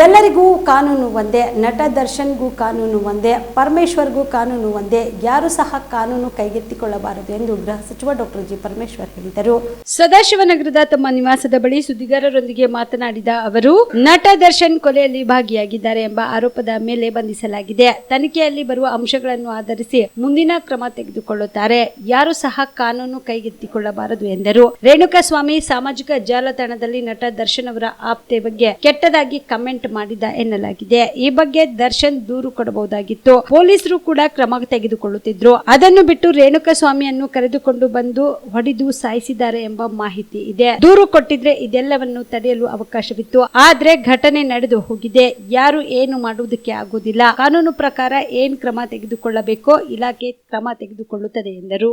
S1: ಎಲ್ಲರಿಗೂ ಕಾನೂನು ಒಂದೇ. ನಟ ದರ್ಶನ್ಗೂ ಕಾನೂನು ಒಂದೇ, ಪರಮೇಶ್ವರ್ಗೂ ಕಾನೂನು ಒಂದೇ. ಯಾರು ಸಹ ಕಾನೂನು ಕೈಗೆತ್ತಿಕೊಳ್ಳಬಾರದು ಎಂದು ಗೃಹ ಸಚಿವ ಡಾಕ್ಟರ್ ಜಿ ಪರಮೇಶ್ವರ್ ಹೇಳಿದರು. ಸದಾಶಿವನಗರದ ತಮ್ಮ ನಿವಾಸದ ಬಳಿ ಸುದ್ದಿಗಾರರೊಂದಿಗೆ ಮಾತನಾಡಿದ ಅವರು, ನಟ ದರ್ಶನ್ ಕೊಲೆಯಲ್ಲಿ ಭಾಗಿಯಾಗಿದ್ದಾರೆ ಎಂಬ ಆರೋಪದ ಮೇಲೆ ಬಂಧಿಸಲಾಗಿದೆ. ತನಿಖೆಯಲ್ಲಿ ಬರುವ ಅಂಶಗಳನ್ನು ಆಧರಿಸಿ ಮುಂದಿನ ಕ್ರಮ ತೆಗೆದುಕೊಳ್ಳುತ್ತಾರೆ. ಯಾರು ಸಹ ಕಾನೂನು ಕೈಗೆತ್ತಿಕೊಳ್ಳಬಾರದು ಎಂದರು. ರೇಣುಕಾಸ್ವಾಮಿ ಸಾಮಾಜಿಕ ಜಾಲತಾಣದಲ್ಲಿ ನಟ ದರ್ಶನ್ ಅವರ ಆಪ್ತೆ ಬಗ್ಗೆ ಕೆಟ್ಟದಾಗಿ ಕಮೆಂಟ್ ಮಾಡಿದ ಎನ್ನಲಾಗಿದೆ. ಈ ಬಗ್ಗೆ ದರ್ಶನ್ ದೂರು ಕೊಡಬಹುದಾಗಿತ್ತು. ಪೊಲೀಸರು ಕೂಡ ಕ್ರಮ ತೆಗೆದುಕೊಳ್ಳುತ್ತಿದ್ರು. ಅದನ್ನು ಬಿಟ್ಟು ರೇಣುಕಾಸ್ವಾಮಿಯನ್ನು ಕರೆದುಕೊಂಡು ಬಂದು ಹೊಡೆದು ಸಾಯಿಸಿದ್ದಾರೆ ಎಂಬ ಮಾಹಿತಿ ಇದೆ. ದೂರು ಕೊಟ್ಟಿದ್ರೆ ಇದೆಲ್ಲವನ್ನು ತಡೆಯಲು ಅವಕಾಶವಿತ್ತು. ಆದ್ರೆ ಘಟನೆ ನಡೆದು ಹೋಗಿದೆ. ಯಾರು ಏನು ಮಾಡುವುದಕ್ಕೆ ಆಗುವುದಿಲ್ಲ. ಕಾನೂನು ಪ್ರಕಾರ ಏನ್ ಕ್ರಮ ತೆಗೆದುಕೊಳ್ಳಬೇಕೋ ಇಲಾಖೆ ಕ್ರಮ ತೆಗೆದುಕೊಳ್ಳುತ್ತದೆ ಎಂದರು.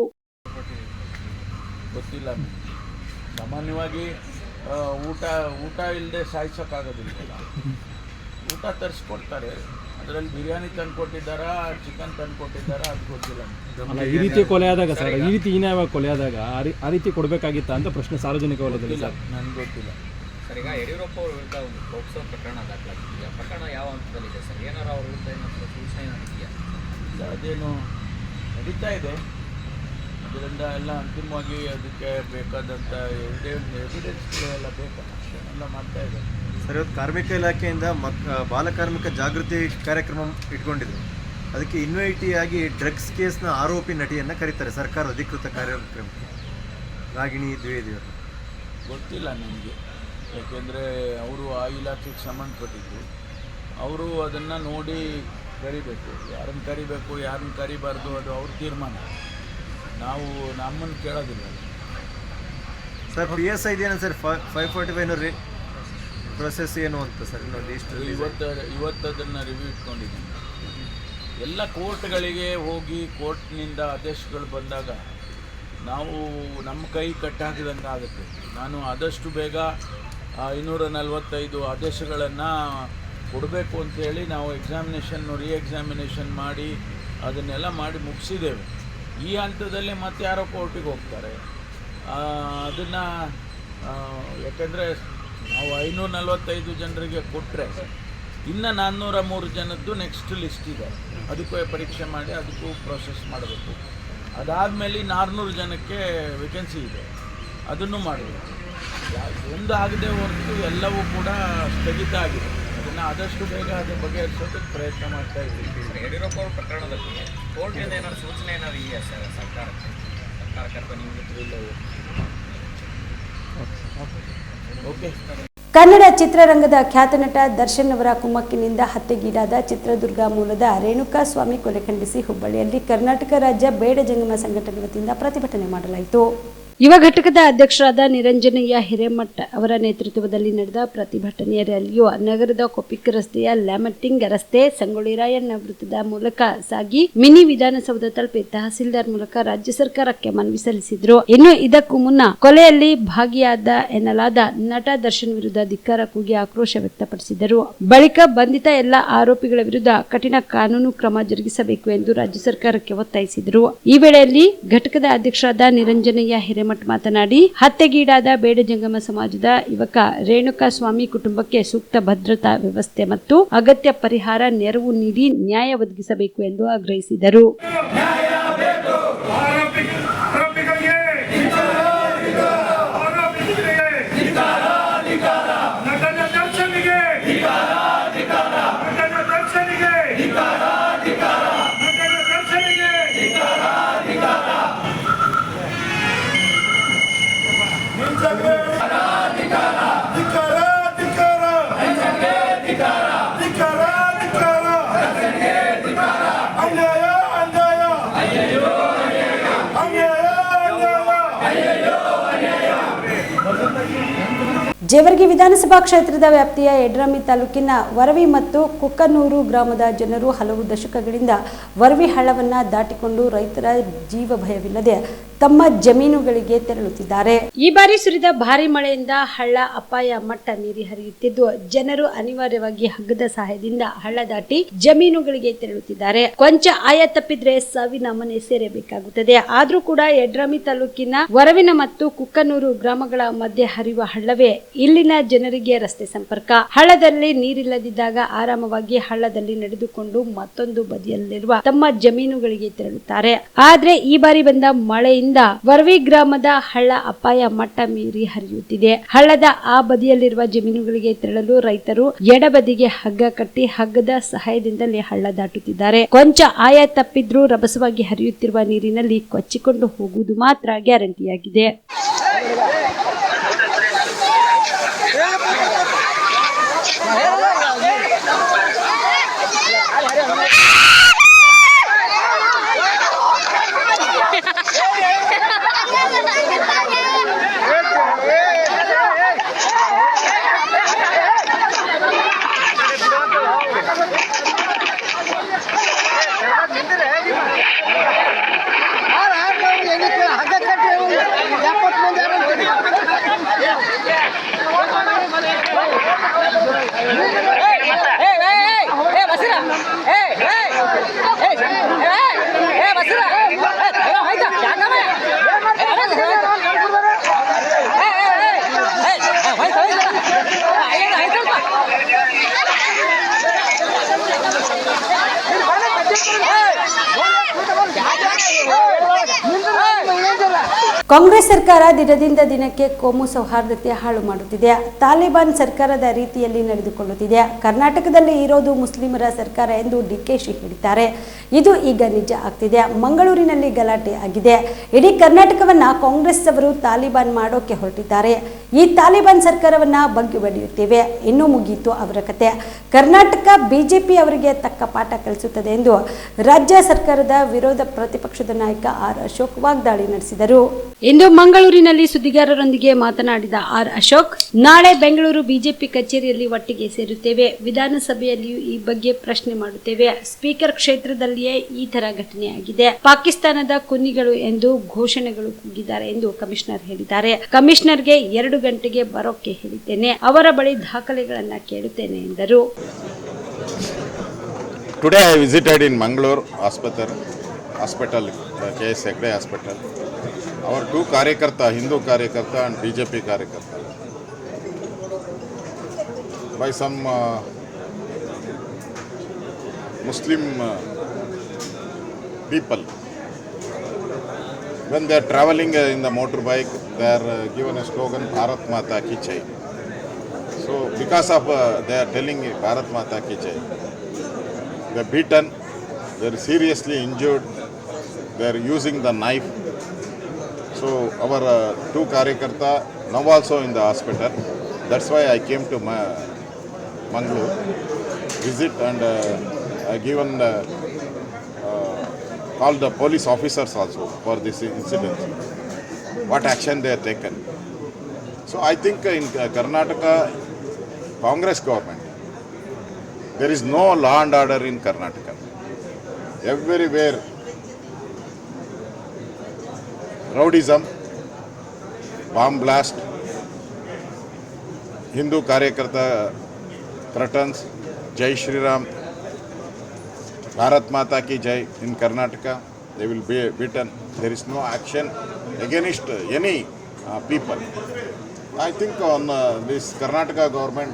S5: ಗೊತ್ತಿಲ್ಲ. ಸಾಮಾನ್ಯವಾಗಿ ಊಟ ಇಲ್ಲದೆ ಸಾಯಿಸೋಕ್ಕಾಗೋದಿಲ್ಲ. ಊಟ ತರಿಸ್ಕೊಡ್ತಾರೆ. ಅದರಲ್ಲಿ ಬಿರಿಯಾನಿ ತಂದು ಕೊಟ್ಟಿದ್ದಾರಾ, ಚಿಕನ್ ತಂದು ಕೊಟ್ಟಿದ್ದಾರಾ ಅದು ಗೊತ್ತಿಲ್ಲ.
S6: ಅಲ್ಲ, ಈ ರೀತಿ ಕೊಲೆ ಆದಾಗ ಸರ್, ಈ ರೀತಿ ಹೀನಾಯ ಕೊಲೆ ಆದಾಗ ಆ ರೀತಿ ಕೊಡಬೇಕಾಗಿತ್ತ ಅಂತ ಪ್ರಶ್ನೆ ಸಾರ್ವಜನಿಕ ವಲಯದಲ್ಲಿ ಸರ್
S5: ನನಗೆ ಗೊತ್ತಿಲ್ಲ.
S7: ಸರ್, ಈಗ ಯಡಿಯೂರಪ್ಪ ಅವರ ವಿರುದ್ಧ ಒಂದು ಪೋಕ್ಸೋ ಪ್ರಕರಣ ದಾಖಲಾಗಿದೆಯಾ? ಪ್ರಕರಣ ಯಾವ ಹಂತದಲ್ಲಿದೆ ಸರ್? ಏನಾರು ಅವ್ರ ವಿರುದ್ಧ ಏನಾದರೂ ಸೂಚನೆ ಇದೆಯಾ?
S5: ಅದೇನು ನಡೀತಾ ಇದೆ. ಅದರಿಂದ ಎಲ್ಲ ಅಂತಿಮವಾಗಿ ಅದಕ್ಕೆ ಬೇಕಾದಂಥ ಎವಿಡೆನ್ಸ್ಗಳೆಲ್ಲ ಬೇಕಲ್ಲ, ಅದನ್ನೆಲ್ಲ ಮಾಡ್ತಾ ಇದೆ.
S8: ಸರ್, ಇವತ್ತು ಕಾರ್ಮಿಕ ಇಲಾಖೆಯಿಂದ ಬಾಲಕಾರ್ಮಿಕ ಜಾಗೃತಿ ಕಾರ್ಯಕ್ರಮ ಇಟ್ಕೊಂಡಿದ್ರು. ಅದಕ್ಕೆ ಇನ್ವೈಟಿಯಾಗಿ ಡ್ರಗ್ಸ್ ಕೇಸ್ನ ಆರೋಪಿ ನಟಿಯನ್ನು ಕರೀತಾರೆ ಸರ್ಕಾರ ಅಧಿಕೃತ ಕಾರ್ಯಕ್ರಮಕ್ಕೆ. ರಾಗಿಣಿ ದ್ವಿವೇದಿ ಅವರು
S5: ಗೊತ್ತಿಲ್ಲ ನನಗೆ, ಯಾಕೆಂದರೆ ಅವರು ಆ ಇಲಾಖೆಗೆ ಸಂಬಂಧಪಟ್ಟಿದ್ರು. ಅವರು ಅದನ್ನು ನೋಡಿ ಕರಿಬೇಕು. ಯಾರನ್ನು ಕರಿಬೇಕು ಯಾರನ್ನು ಕರಿಬಾರ್ದು ಅದು ಅವ್ರ ತೀರ್ಮಾನ. ನಾವು ನಮ್ಮನ್ನು ಕೇಳೋದಿಲ್ಲ
S8: ಸರ್. PSI ಇದೇನು ಸರ್ 545 ಪ್ರೊಸೆಸ್ ಏನು ಅಂತ ಸರ್ ಇನ್ನೊಂದು
S5: ಇವತ್ತು ಅದನ್ನು ರಿವ್ಯೂ ಇಟ್ಕೊಂಡಿದ್ದೀನಿ. ಎಲ್ಲ ಕೋರ್ಟ್ಗಳಿಗೆ ಹೋಗಿ ಕೋರ್ಟ್ನಿಂದ ಆದೇಶಗಳು ಬಂದಾಗ ನಾವು ನಮ್ಮ ಕೈ ಕಟ್ಟಾಕಿದಂಗೆ ಆಗುತ್ತೆ. ನಾನು ಆದಷ್ಟು ಬೇಗ 545 ಆದೇಶಗಳನ್ನು ಕೊಡಬೇಕು ಅಂತೇಳಿ ನಾವು ರೀಎಕ್ಸಾಮಿನೇಷನ್ ಮಾಡಿ ಅದನ್ನೆಲ್ಲ ಮಾಡಿ ಮುಗಿಸಿದ್ದೇವೆ. ಈ ಹಂತದಲ್ಲಿ ಮತ್ತೆ ಯಾರೋ ಕೋರ್ಟಿಗೆ ಹೋಗ್ತಾರೆ. ಅದನ್ನು ಯಾಕೆಂದರೆ ನಾವು 545 ಜನರಿಗೆ ಕೊಟ್ಟರೆ ಇನ್ನು 403 ಜನದ್ದು ನೆಕ್ಸ್ಟ್ ಲಿಸ್ಟ್ ಇದೆ, ಅದಕ್ಕೂ ಪರೀಕ್ಷೆ ಮಾಡಿ ಅದಕ್ಕೂ ಪ್ರೊಸೆಸ್ ಮಾಡಬೇಕು. ಅದಾದಮೇಲೆ 400 ಜನಕ್ಕೆ ವೇಕೆನ್ಸಿ ಇದೆ, ಅದನ್ನು ಮಾಡಬೇಕು. ಒಂದು ಆಗದೆ ಹೊರತು ಎಲ್ಲವೂ ಕೂಡ ಸ್ಥಗಿತ ಆಗಿದೆ. ಅದನ್ನು ಆದಷ್ಟು ಬೇಗ ಅದ್ರ ಬಗೆಹರಿಸೋದಕ್ಕೆ ಪ್ರಯತ್ನ ಮಾಡ್ತಾ ಇದ್ದೀವಿ.
S7: ಯಡಿಯೂರಪ್ಪ ಅವರ ಪ್ರಕರಣದಲ್ಲಿ ಕೋರ್ಟಿಂದ ಏನಾದ್ರು ಸೂಚನೆ ಏನಾದ್ರು ಇದೆಯಾ ಸರ್ ಸರ್ಕಾರಕ್ಕೆ?
S5: ಓಕೆ.
S1: ಕನ್ನಡ ಚಿತ್ರರಂಗದ ಖ್ಯಾತ ನಟ ದರ್ಶನ್ ಅವರ ಕುಮ್ಮಕ್ಕಿನಿಂದ ಹತ್ಯೆಗೀಡಾದ ಚಿತ್ರದುರ್ಗ ಮೂಲದ ರೇಣುಕಾ ಸ್ವಾಮಿ ಕೊಲೆ ಖಂಡಿಸಿ ಹುಬ್ಬಳ್ಳಿಯಲ್ಲಿ ಕರ್ನಾಟಕ ರಾಜ್ಯ ಬೇಡ ಜಂಗಮ ಸಂಘಟನೆ ವತಿಯಿಂದ ಪ್ರತಿಭಟನೆ ಮಾಡಲಾಯಿತು. ಯುವ ಘಟಕದ ಅಧ್ಯಕ್ಷರಾದ ನಿರಂಜನಯ್ಯ ಹಿರೇಮಠ ಅವರ ನೇತೃತ್ವದಲ್ಲಿ ನಡೆದ ಪ್ರತಿಭಟನೆಯ ರ್ಯಾಲಿಯು ನಗರದ ಕೊಪ್ಪಿಕ ರಸ್ತೆಯ ಲ್ಯಾಮಟ್ಟಿಂಗ್ ರಸ್ತೆ ಸಂಗೊಳ್ಳಿ ರಾಯಣ್ಣ ವೃತ್ತದ ಮೂಲಕ ಸಾಗಿ ಮಿನಿ ವಿಧಾನಸೌಧ ತಲುಪಿ ತಹಸೀಲ್ದಾರ್ ಮೂಲಕ ರಾಜ್ಯ ಸರ್ಕಾರಕ್ಕೆ ಮನವಿ ಸಲ್ಲಿಸಿದ್ರು. ಇನ್ನು ಇದಕ್ಕೂ ಮುನ್ನ ಕೊಲೆಯಲ್ಲಿ ಭಾಗಿಯಾದ ಎನ್ನಲಾದ ನಟ ದರ್ಶನ್ ವಿರುದ್ಧ ಧಿಕ್ಕಾರ ಕೂಗಿ ಆಕ್ರೋಶ ವ್ಯಕ್ತಪಡಿಸಿದರು. ಬಳಿಕ ಬಂಧಿತ ಎಲ್ಲ ಆರೋಪಿಗಳ ವಿರುದ್ಧ ಕಠಿಣ ಕಾನೂನು ಕ್ರಮ ಜರುಗಿಸಬೇಕು ಎಂದು ರಾಜ್ಯ ಸರ್ಕಾರಕ್ಕೆ ಒತ್ತಾಯಿಸಿದರು. ಈ ವೇಳೆಯಲ್ಲಿ ಘಟಕದ ಅಧ್ಯಕ್ಷರಾದ ನಿರಂಜನಯ್ಯ ಹಿರೇಮಠ ಮಾತನಾಡಿ, ಹತ್ಯೆಗೀಡಾದ ಬೇಡ ಜಂಗಮ ಸಮಾಜದ ಯುವಕ ರೇಣುಕಾ ಸ್ವಾಮಿ ಕುಟುಂಬಕ್ಕೆ ಸೂಕ್ತ ಭದ್ರತಾ ವ್ಯವಸ್ಥೆ ಮತ್ತು ಅಗತ್ಯ ಪರಿಹಾರ ನೆರವು ನೀಡಿ ನ್ಯಾಯ ಒದಗಿಸಬೇಕು ಎಂದು ಆಗ್ರಹಿಸಿದರು. ಜೇವರ್ಗಿ ವಿಧಾನಸಭಾ ಕ್ಷೇತ್ರದ ವ್ಯಾಪ್ತಿಯ ಯಡ್ರಾಮಿ ತಾಲೂಕಿನ ವರವಿ ಮತ್ತು ಕುಕ್ಕನೂರು ಗ್ರಾಮದ ಜನರು ಹಲವು ದಶಕಗಳಿಂದ ವರವಿ ಹಳ್ಳವನ್ನು ದಾಟಿಕೊಂಡು ರೈತರ ಜೀವ ಭಯವಿಲ್ಲದೆ ತಮ್ಮ ಜಮೀನುಗಳಿಗೆ ತೆರಳುತ್ತಿದ್ದಾರೆ. ಈ ಬಾರಿ ಸುರಿದ ಭಾರಿ ಮಳೆಯಿಂದ ಹಳ್ಳ ಅಪಾಯ ಮಟ್ಟ ಮೀರಿ ಹರಿಯುತ್ತಿದ್ದು ಜನರು ಅನಿವಾರ್ಯವಾಗಿ ಹಗ್ಗದ ಸಹಾಯದಿಂದ ಹಳ್ಳ ದಾಟಿ ಜಮೀನುಗಳಿಗೆ ತೆರಳುತ್ತಿದ್ದಾರೆ. ಕೊಂಚ ಆಯ ತಪ್ಪಿದ್ರೆ ಸಾವಿನ ಮನೆ ಸೇರಬೇಕಾಗುತ್ತದೆ. ಆದ್ರೂ ಕೂಡ ಯಡ್ರಾಮಿ ತಾಲೂಕಿನ ವರವಿನ ಮತ್ತು ಕುಕ್ಕನೂರು ಗ್ರಾಮಗಳ ಮಧ್ಯೆ ಹರಿಯುವ ಹಳ್ಳವೇ ಇಲ್ಲಿನ ಜನರಿಗೆ ರಸ್ತೆ ಸಂಪರ್ಕ. ಹಳ್ಳದಲ್ಲಿ ನೀರಿಲ್ಲದಿದ್ದಾಗ ಆರಾಮವಾಗಿ ಹಳ್ಳದಲ್ಲಿ ನಡೆದುಕೊಂಡು ಮತ್ತೊಂದು ಬದಿಯಲ್ಲಿರುವ ತಮ್ಮ ಜಮೀನುಗಳಿಗೆ ತೆರಳುತ್ತಾರೆ. ಆದ್ರೆ ಈ ಬಾರಿ ಬಂದ ಮಳೆಯಿಂದ ವರವಿ ಗ್ರಾಮದ ಹಳ್ಳ ಅಪಾಯ ಮಟ್ಟ ಮೀರಿ ಹರಿಯುತ್ತಿದೆ. ಹಳ್ಳದ ಆ ಬದಿಯಲ್ಲಿರುವ ಜಮೀನುಗಳಿಗೆ ತೆರಳಲು ರೈತರು ಎಡಬದಿಗೆ ಹಗ್ಗ ಕಟ್ಟಿ ಹಗ್ಗದ ಸಹಾಯದಿಂದಲೇ ಹಳ್ಳ ದಾಟುತ್ತಿದ್ದಾರೆ. ಕೊಂಚ ಆಯ ತಪ್ಪಿದ್ರೂ ರಭಸವಾಗಿ ಹರಿಯುತ್ತಿರುವ ನೀರಿನಲ್ಲಿ ಕೊಚ್ಚಿಕೊಂಡು ಹೋಗುವುದು ಮಾತ್ರ ಗ್ಯಾರಂಟಿಯಾಗಿದೆ. ಕಾಂಗ್ರೆಸ್ ಸರ್ಕಾರ ದಿನದಿಂದ ದಿನಕ್ಕೆ ಕೋಮು ಸೌಹಾರ್ದತೆ ಹಾಳು ಮಾಡುತ್ತಿದೆ. ತಾಲಿಬಾನ್ ಸರ್ಕಾರದ ರೀತಿಯಲ್ಲಿ ನಡೆದುಕೊಳ್ಳುತ್ತಿದೆ. ಕರ್ನಾಟಕದಲ್ಲಿ ಇರೋದು ಮುಸ್ಲಿಮರ ಸರ್ಕಾರ ಎಂದು ಡಿಕೆಶಿ ಹೇಳಿದ್ದಾರೆ. ಇದು ಈಗ ನಿಜ ಆಗ್ತಿದೆ. ಮಂಗಳೂರಿನಲ್ಲಿ ಗಲಾಟೆ ಆಗಿದೆ. ಇಡೀ ಕರ್ನಾಟಕವನ್ನ ಕಾಂಗ್ರೆಸ್ ಅವರು ತಾಲಿಬಾನ್ ಮಾಡೋಕೆ ಹೊರಟಿದ್ದಾರೆ. ಈ ತಾಲಿಬಾನ್ ಸರ್ಕಾರವನ್ನ ಬಗ್ಗಿ ಬಡಿಯುತ್ತೇವೆ. ಇನ್ನೂ ಮುಗಿಯಿತು ಅವರ ಕತೆ. ಕರ್ನಾಟಕ ಬಿಜೆಪಿ ಅವರಿಗೆ ತಕ್ಕ ಪಾಠ ಕಲಿಸುತ್ತದೆ ಎಂದು ರಾಜ್ಯ ಸರ್ಕಾರದ ವಿರೋಧ ಪ್ರತಿಪಕ್ಷದ ನಾಯಕ ಆರ್ ಅಶೋಕ್ ವಾಗ್ದಾಳಿ ನಡೆಸಿದರು. ಇಂದು ಮಂಗಳೂರಿನಲ್ಲಿ ಸುದ್ದಿಗಾರರೊಂದಿಗೆ ಮಾತನಾಡಿದ ಆರ್ ಅಶೋಕ್, ನಾಳೆ ಬೆಂಗಳೂರು ಬಿಜೆಪಿ ಕಚೇರಿಯಲ್ಲಿ ಒಟ್ಟಿಗೆ ಸೇರುತ್ತೇವೆ. ವಿಧಾನಸಭೆಯಲ್ಲಿಯೂ ಈ ಬಗ್ಗೆ ಪ್ರಶ್ನೆ ಮಾಡುತ್ತೇವೆ. ಸ್ಪೀಕರ್ ಕ್ಷೇತ್ರದಲ್ಲಿಯೇ ಈ ತರ ಘಟನೆಯಾಗಿದೆ. ಪಾಕಿಸ್ತಾನದ ಕುನ್ನಿಗಳು ಎಂದು ಘೋಷಣೆಗಳು ಕೂಗಿದ್ದಾರೆ ಎಂದು ಕಮಿಷನರ್ ಹೇಳಿದ್ದಾರೆ. ಕಮಿಷನರ್ಗೆ 2 ಗಂಟೆಗೆ ಬರೋಕೆ ಹೇಳಿದ್ದೇನೆ. ಅವರ ಬಳಿ ದಾಖಲೆಗಳನ್ನ ಕೇಳುತ್ತೇನೆ ಎಂದರು.
S9: Today I visited in Mangalore hospital, K.S. Hegde hospital. Our two Karyakarta, Hindu Karyakarta and BJP Karyakarta, by some Muslim people, when they are traveling in the motorbike, they are given a slogan Bharat Mata Ki Jai. So because of they are telling Bharat Mata Ki Jai, they are beaten, they are seriously injured, they are using the knife. So our two Karyakarta now also in the hospital. That's why I came to Mangalore, visit, and I given called the police officers also for this incident, what action they have taken. So I think in Karnataka Congress government, there is no law and order in Karnataka. Everywhere rowdyism, bomb blast, Hindu Karyakarta threatens, Jai Shri Ram, Bharat Mata Ki Jai in Karnataka, they will be beaten. There is no action against any people. I think on this Karnataka government,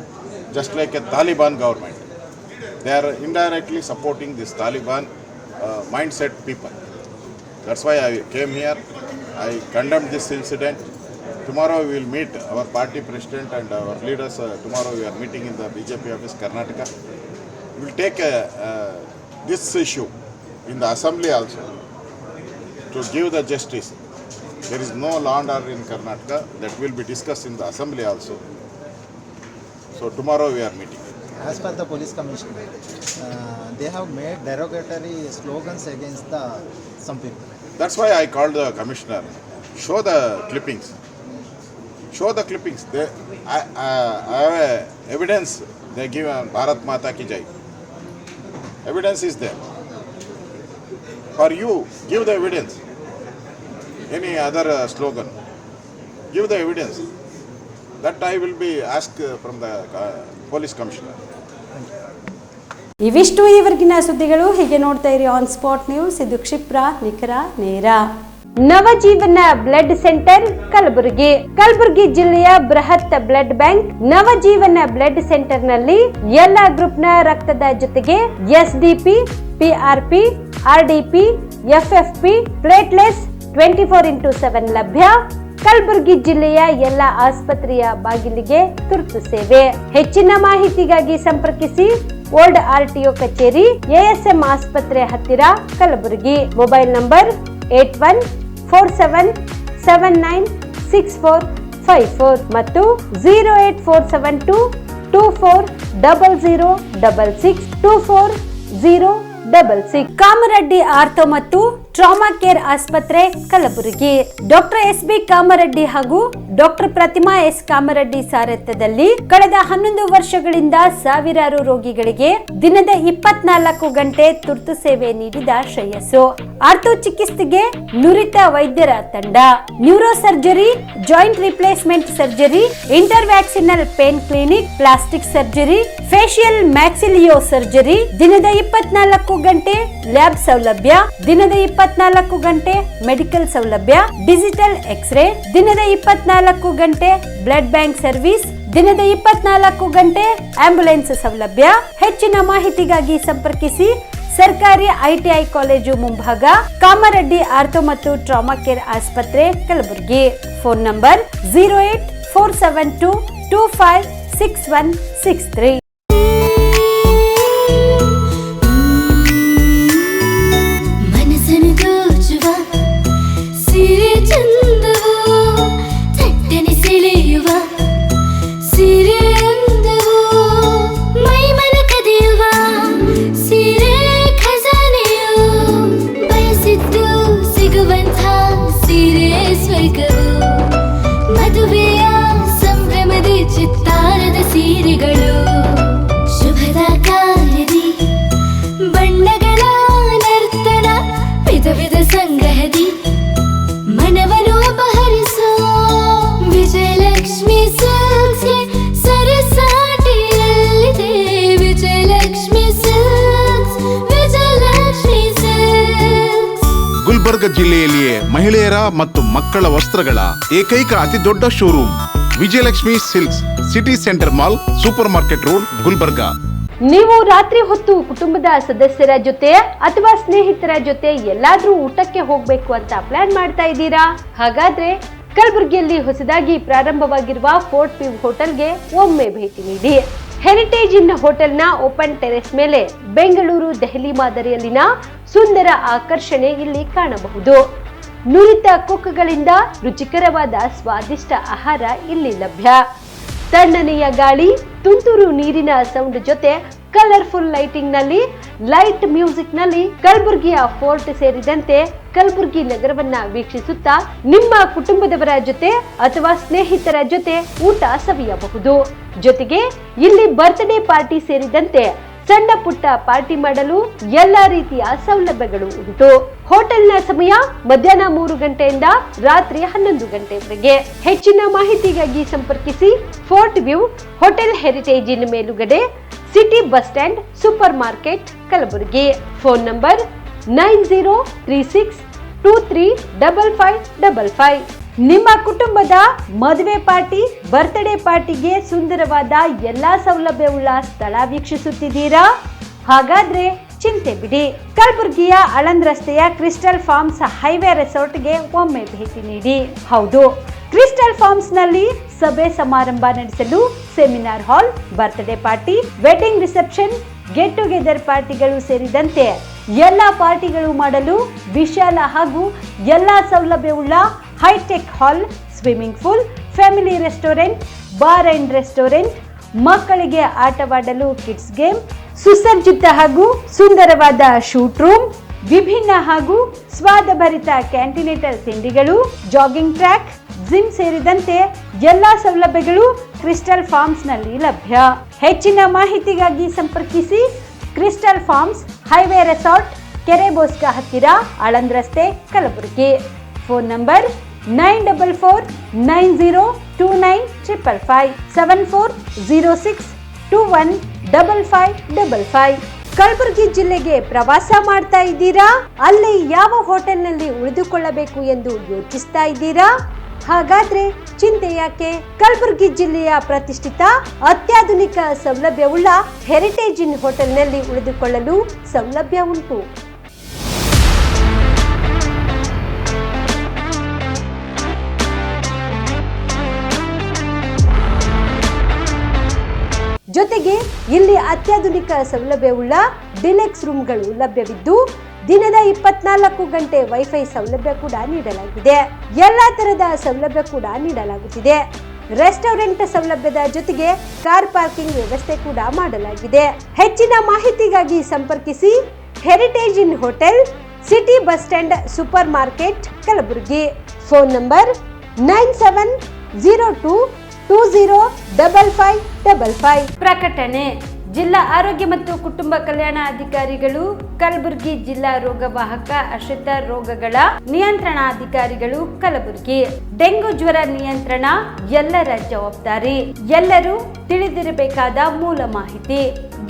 S9: just like a Taliban government, they are indirectly supporting this Taliban mindset people. That's why I came here. I condemned this incident. Tomorrow we will meet our party president and our leaders. Tomorrow we are meeting in the BJP office, Karnataka. We will take this issue in the assembly also to give the justice. There is no law and order in Karnataka. That will be discussed in the assembly also. So tomorrow we are meeting.
S10: As per the police commissioner, they have made derogatory slogans against some people.
S9: That's why I called the commissioner. Show the clippings. Show the clippings. I have evidence. They give Bharat Mata Ki Jai. Evidence is there. For you, give the evidence. Any other slogan, give the evidence. That I will be asked from the police commissioner.
S1: ಇವಿಷ್ಟು ಈವರೆಗಿನ ಸುದ್ದಿಗಳು. ಹೀಗೆ ನೋಡ್ತಾ ಇರಿ on spot news. ಇದು ಕ್ಷಿಪ್ರ, ನಿಖರ, ನೇರ. Navajeevan blood centre Kalaburagi ಜಿಲ್ಲೆಯ ಬೃಹತ್ blood bank Navajeevan blood centre ನಲ್ಲಿ ಎಲ್ಲಾ ಗ್ರೂಪ್ನ ರಕ್ತದ ಜೊತೆಗೆ ಎಸ್ಡಿಪಿ, ಪಿಆರ್ಪಿ, ಆರ್ಡಿಪಿ, ಎಫ್ಎಫ್ಪಿ, ಪ್ಲೇಟ್ಲೆಸ್ 24x7 ಲಭ್ಯ. ಕಲಬುರಗಿ ಜಿಲ್ಲೆಯ ಎಲ್ಲ ಆಸ್ಪತ್ರೆಯ ಬಾಗಿಲಿಗೆ ತುರ್ತು ಸೇವೆ. ಹೆಚ್ಚಿನ ಮಾಹಿತಿಗಾಗಿ ಸಂಪರ್ಕಿಸಿ ಓಲ್ಡ್ ಆರ್ಟಿಒ ಕಚೇರಿ, ಎಎಸ್ಎಂ ಆಸ್ಪತ್ರೆ ಹತ್ತಿರ, ಕಲಬುರಗಿ. ಮೊಬೈಲ್ ನಂಬರ್ 8147979654 ಮತ್ತು 08472240066 ಕಾಮರೆಡ್ಡಿ ಆರ್ಥೋ ಮತ್ತು ಟ್ರಾಮಾ ಕೇರ್ ಆಸ್ಪತ್ರೆ ಕಲಬುರಗಿ. Doctor S B. ಕಾಮರೆಡ್ಡಿ ಹಾಗೂ ಡಾಕ್ಟರ್ ಪ್ರತಿಮಾ ಎಸ್. ಕಾಮರೆಡ್ಡಿ ಸಾರಥ್ಯದಲ್ಲಿ ಕಳೆದ 11 ವರ್ಷಗಳಿಂದ ಸಾವಿರಾರು ರೋಗಿಗಳಿಗೆ ದಿನದ 24 ಗಂಟೆ ತುರ್ತು ಸೇವೆ ನೀಡಿದ ಶ್ರೇಯಸ್ಸು. ಆರ್ಥೋ ಚಿಕಿತ್ಸೆಗೆ ನುರಿತ ವೈದ್ಯರ ತಂಡ, neuro surgery, joint replacement surgery, interventional pain clinic, plastic surgery, facial maxillo surgery, ದಿನದ 24 ಗಂಟೆ ಲ್ಯಾಬ್ ಸೌಲಭ್ಯ, ದಿನದ 24 ಗಂಟೆ ಮೆಡಿಕಲ್ ಸೌಲಭ್ಯ, ಡಿಜಿಟಲ್ ಎಕ್ಸ್ರೇ, ದಿನದ 24 ಗಂಟೆ ಬ್ಲಡ್ ಬ್ಯಾಂಕ್ ಸರ್ವಿಸ್, ದಿನದ 24 ಗಂಟೆ ಆಂಬ್ಯುಲೆನ್ಸ್ ಸೌಲಭ್ಯ. ಹೆಚ್ಚಿನ ಮಾಹಿತಿಗಾಗಿ ಸಂಪರ್ಕಿಸಿ ಸರ್ಕಾರಿ ಐಟಿಐ ಕಾಲೇಜು ಮುಂಭಾಗ, ಕಾಮರೆಡ್ಡಿ ಆರ್ಥೋ ಮತ್ತು ಟ್ರಾಮಾ ಕೇರ್ ಆಸ್ಪತ್ರೆ ಕಲಬುರಗಿ. Phone number 08472256163.
S11: ಮದುವೆಯ ಸಂಭ್ರಮದ ಚಿತ್ತಾರದ ಸೀರೆಗಳು
S9: ಜಿಲ್ಲೆಯಲ್ಲಿಯೇ ಮಹಿಳೆಯರ ಮತ್ತು ಮಕ್ಕಳ ವಸ್ತ್ರಗಳ ಏಕೈಕ ಅತಿ ದೊಡ್ಡ showroom Vijayalakshmi silks, city centre mall, super market road, Gulbarga.
S1: ನೀವು ರಾತ್ರಿ ಹೊತ್ತು ಕುಟುಂಬದ ಸದಸ್ಯರ ಜೊತೆ ಅಥವಾ ಸ್ನೇಹಿತರ ಜೊತೆ ಎಲ್ಲಾದ್ರೂ ಊಟಕ್ಕೆ ಹೋಗ್ಬೇಕು ಅಂತ ಪ್ಲಾನ್ ಮಾಡ್ತಾ ಇದ್ದೀರಾ? ಹಾಗಾದ್ರೆ ಕಲಬುರಗಿಯಲ್ಲಿ ಹೊಸದಾಗಿ ಪ್ರಾರಂಭವಾಗಿರುವ ಫೋರ್ಟ್ ವ್ಯೂ ಹೋಟೆಲ್ಗೆ ಒಮ್ಮೆ ಭೇಟಿ ನೀಡಿ. ಹೆರಿಟೇಜ್ ಇನ್ ಹೋಟೆಲ್ನ ಓಪನ್ ಟೆರೆಸ್ ಮೇಲೆ ಬೆಂಗಳೂರು, ದೆಹಲಿ ಮಾದರಿಯಲ್ಲಿನ ಸುಂದರ ಆಕರ್ಷಣೆ ಇಲ್ಲಿ ಕಾಣಬಹುದು. ನುರಿತ ಕುಕ್ಗಳಿಂದ ರುಚಿಕರವಾದ ಸ್ವಾದಿಷ್ಟ ಆಹಾರ ಇಲ್ಲಿ ಲಭ್ಯ. ತಣ್ಣನೆಯ ಗಾಳಿ, ತುಂತುರು ನೀರಿನ ಸೌಂಡ್ ಜೊತೆ ಕಲರ್ಫುಲ್ ಲೈಟಿಂಗ್ ನಲ್ಲಿ, ಲೈಟ್ ಮ್ಯೂಸಿಕ್ ನಲ್ಲಿ ಕಲಬುರಗಿಯ ಫೋರ್ಟ್ ಸೇರಿದಂತೆ ಕಲಬುರಗಿ ನಗರವನ್ನ ವೀಕ್ಷಿಸುತ್ತಾ ನಿಮ್ಮ ಕುಟುಂಬದವರ ಜೊತೆ ಅಥವಾ ಸ್ನೇಹಿತರ ಜೊತೆ ಊಟ ಸವಿಯಬಹುದು. ಜೊತೆಗೆ ಇಲ್ಲಿ ಬರ್ತ್ಡೇ ಪಾರ್ಟಿ ಸೇರಿದಂತೆ ಸಣ್ಣ ಪುಟ್ಟ ಪಾರ್ಟಿ ಮಾಡಲು ಎಲ್ಲಾ ರೀತಿಯ ಸೌಲಭ್ಯಗಳು ಉಂಟು. ಹೋಟೆಲ್ನ ಸಮಯ ಮಧ್ಯಾಹ್ನ 3 ಗಂಟೆಯಿಂದ ರಾತ್ರಿ 11 ಗಂಟೆವರೆಗೆ. ಹೆಚ್ಚಿನ ಮಾಹಿತಿಗಾಗಿ ಸಂಪರ್ಕಿಸಿ ಫೋರ್ಟ್ ವ್ಯೂ ಹೋಟೆಲ್, ಹೆರಿಟೇಜ್ ಇನ್ ಮೇಲುಗಡೆ, city bus stand, super market, Kalaburagi. Phone number 9036235555. ನಿಮ್ಮ ಕುಟುಂಬದ ಮದುವೆ ಪಾರ್ಟಿ, ಬರ್ತ್ಡೇ ಪಾರ್ಟಿಗೆ ಸುಂದರವಾದ ಎಲ್ಲಾ ಸೌಲಭ್ಯವುಳ್ಳ ಸ್ಥಳ ವೀಕ್ಷಿಸುತ್ತಿದ್ದೀರಾ? ಹಾಗಾದ್ರೆ ಚಿಂತೆ ಬಿಡಿ. ಕಲಬುರಗಿಯ ಆಳಂದ್ ರಸ್ತೆಯ ಕ್ರಿಸ್ಟಲ್ ಫಾರ್ಮ್ಸ್ ಹೈವೇ ರೆಸಾರ್ಟ್ಗೆ ಒಮ್ಮೆ ಭೇಟಿ ನೀಡಿ. ಹೌದು, ಕ್ರಿಸ್ಟಲ್ ಫಾರ್ಮ್ಸ್ ನಲ್ಲಿ ಸಭೆ ಸಮಾರಂಭ ನಡೆಸಲು seminar hall, birthday party, wedding reception, get together ಪಾರ್ಟಿಗಳು ಸೇರಿದಂತೆ ಎಲ್ಲಾ ಪಾರ್ಟಿಗಳು ಮಾಡಲು ವಿಶಾಲ ಹಾಗೂ ಎಲ್ಲಾ ಸೌಲಭ್ಯವುಳ್ಳ hi tech hall, swimming pool, family restaurant, bar and restaurant, ಮಕ್ಕಳಿಗೆ ಆಟವಾಡಲು ಕಿಡ್ಸ್ ಗೇಮ್, ಸುಸಜ್ಜಿತ ಹಾಗೂ ಸುಂದರವಾದ ಶೂಟ್ ರೂಮ್, ವಿಭಿನ್ನ ಹಾಗೂ ಸ್ವಾದಭರಿತ ಕ್ಯಾಂಟಿನೇಟರ್ ತಿಂಡಿಗಳು, ಜಾಗಿಂಗ್ ಟ್ರ್ಯಾಕ್, ಜಿಮ್ ಸೇರಿದಂತೆ ಎಲ್ಲಾ ಸೌಲಭ್ಯಗಳು ಕ್ರಿಸ್ಟಲ್ ಫಾರ್ಮ್ಸ್ ನಲ್ಲಿ ಲಭ್ಯ. ಹೆಚ್ಚಿನ ಮಾಹಿತಿಗಾಗಿ ಸಂಪರ್ಕಿಸಿ ಕ್ರಿಸ್ಟಲ್ ಫಾರ್ಮ್ಸ್ ಹೈವೇ ರೆಸಾರ್ಟ್, ಕೆರೆ ಬೋಸ್ಕ ಹತ್ತಿರ, ಆಳಂದ್ ರಸ್ತೆ, ಕಲಬುರಗಿ. Phone number 9490295555 7406215555. ಕಲಬುರಗಿ ಜಿಲ್ಲೆಗೆ ಪ್ರವಾಸ ಮಾಡ್ತಾ ಇದ್ದೀರಾ? ಅಲ್ಲಿ ಯಾವ ಹೋಟೆಲ್ನಲ್ಲಿ ಉಳಿದುಕೊಳ್ಳಬೇಕು ಎಂದು ಯೋಚಿಸ್ತಾ ಇದ್ದೀರಾ? ಹಾಗಾದ್ರೆ ಚಿಂತೆ ಯಾಕೆ? ಕಲಬುರಗಿ ಜಿಲ್ಲೆಯ ಪ್ರತಿಷ್ಠಿತ ಅತ್ಯಾಧುನಿಕ ಸೌಲಭ್ಯವುಳ್ಳ ಹೆರಿಟೇಜ್ ಇನ್ ಹೋಟೆಲ್ನಲ್ಲಿ ಉಳಿದುಕೊಳ್ಳಲು ಸೌಲಭ್ಯ ಉಂಟು. ಜೊತೆಗೆ ಇಲ್ಲಿ ಅತ್ಯಾಧುನಿಕ ಸೌಲಭ್ಯವುಳ್ಳ ಡಿಲೆಕ್ಸ್ ರೂಮ್ಗಳು ಲಭ್ಯವಿದ್ದು ದಿನದ 24 ಗಂಟೆ ವೈಫೈ ಸೌಲಭ್ಯ ಕೂಡ ನೀಡಲಾಗಿದೆ. ಎಲ್ಲಾ ತರಹದ ಸೌಲಭ್ಯ ಕೂಡ ನೀಡಲಾಗುತ್ತಿದೆ. ರೆಸ್ಟೋರೆಂಟ್ ಸೌಲಭ್ಯದ ಜೊತೆಗೆ ಕಾರ್ ಪಾರ್ಕಿಂಗ್ ವ್ಯವಸ್ಥೆ ಕೂಡ ಮಾಡಲಾಗಿದೆ. ಹೆಚ್ಚಿನ ಮಾಹಿತಿಗಾಗಿ ಸಂಪರ್ಕಿಸಿ heritage inn hotel, city bus stand, super market, Kalaburagi. Phone number 9702205555. ಪ್ರಕಟಣೆ: ಜಿಲ್ಲಾ ಆರೋಗ್ಯ ಮತ್ತು ಕುಟುಂಬ ಕಲ್ಯಾಣ ಅಧಿಕಾರಿಗಳು, ಕಲಬುರಗಿ ಜಿಲ್ಲಾ ರೋಗವಾಹಕ ಆಶ್ರಿತ ರೋಗಗಳ ನಿಯಂತ್ರಣಾಧಿಕಾರಿಗಳು, ಕಲಬುರಗಿ. ಡೆಂಗು ಜ್ವರ ನಿಯಂತ್ರಣ ಎಲ್ಲರ ಜವಾಬ್ದಾರಿ. ಎಲ್ಲರೂ ತಿಳಿದಿರಬೇಕಾದ ಮೂಲ ಮಾಹಿತಿ.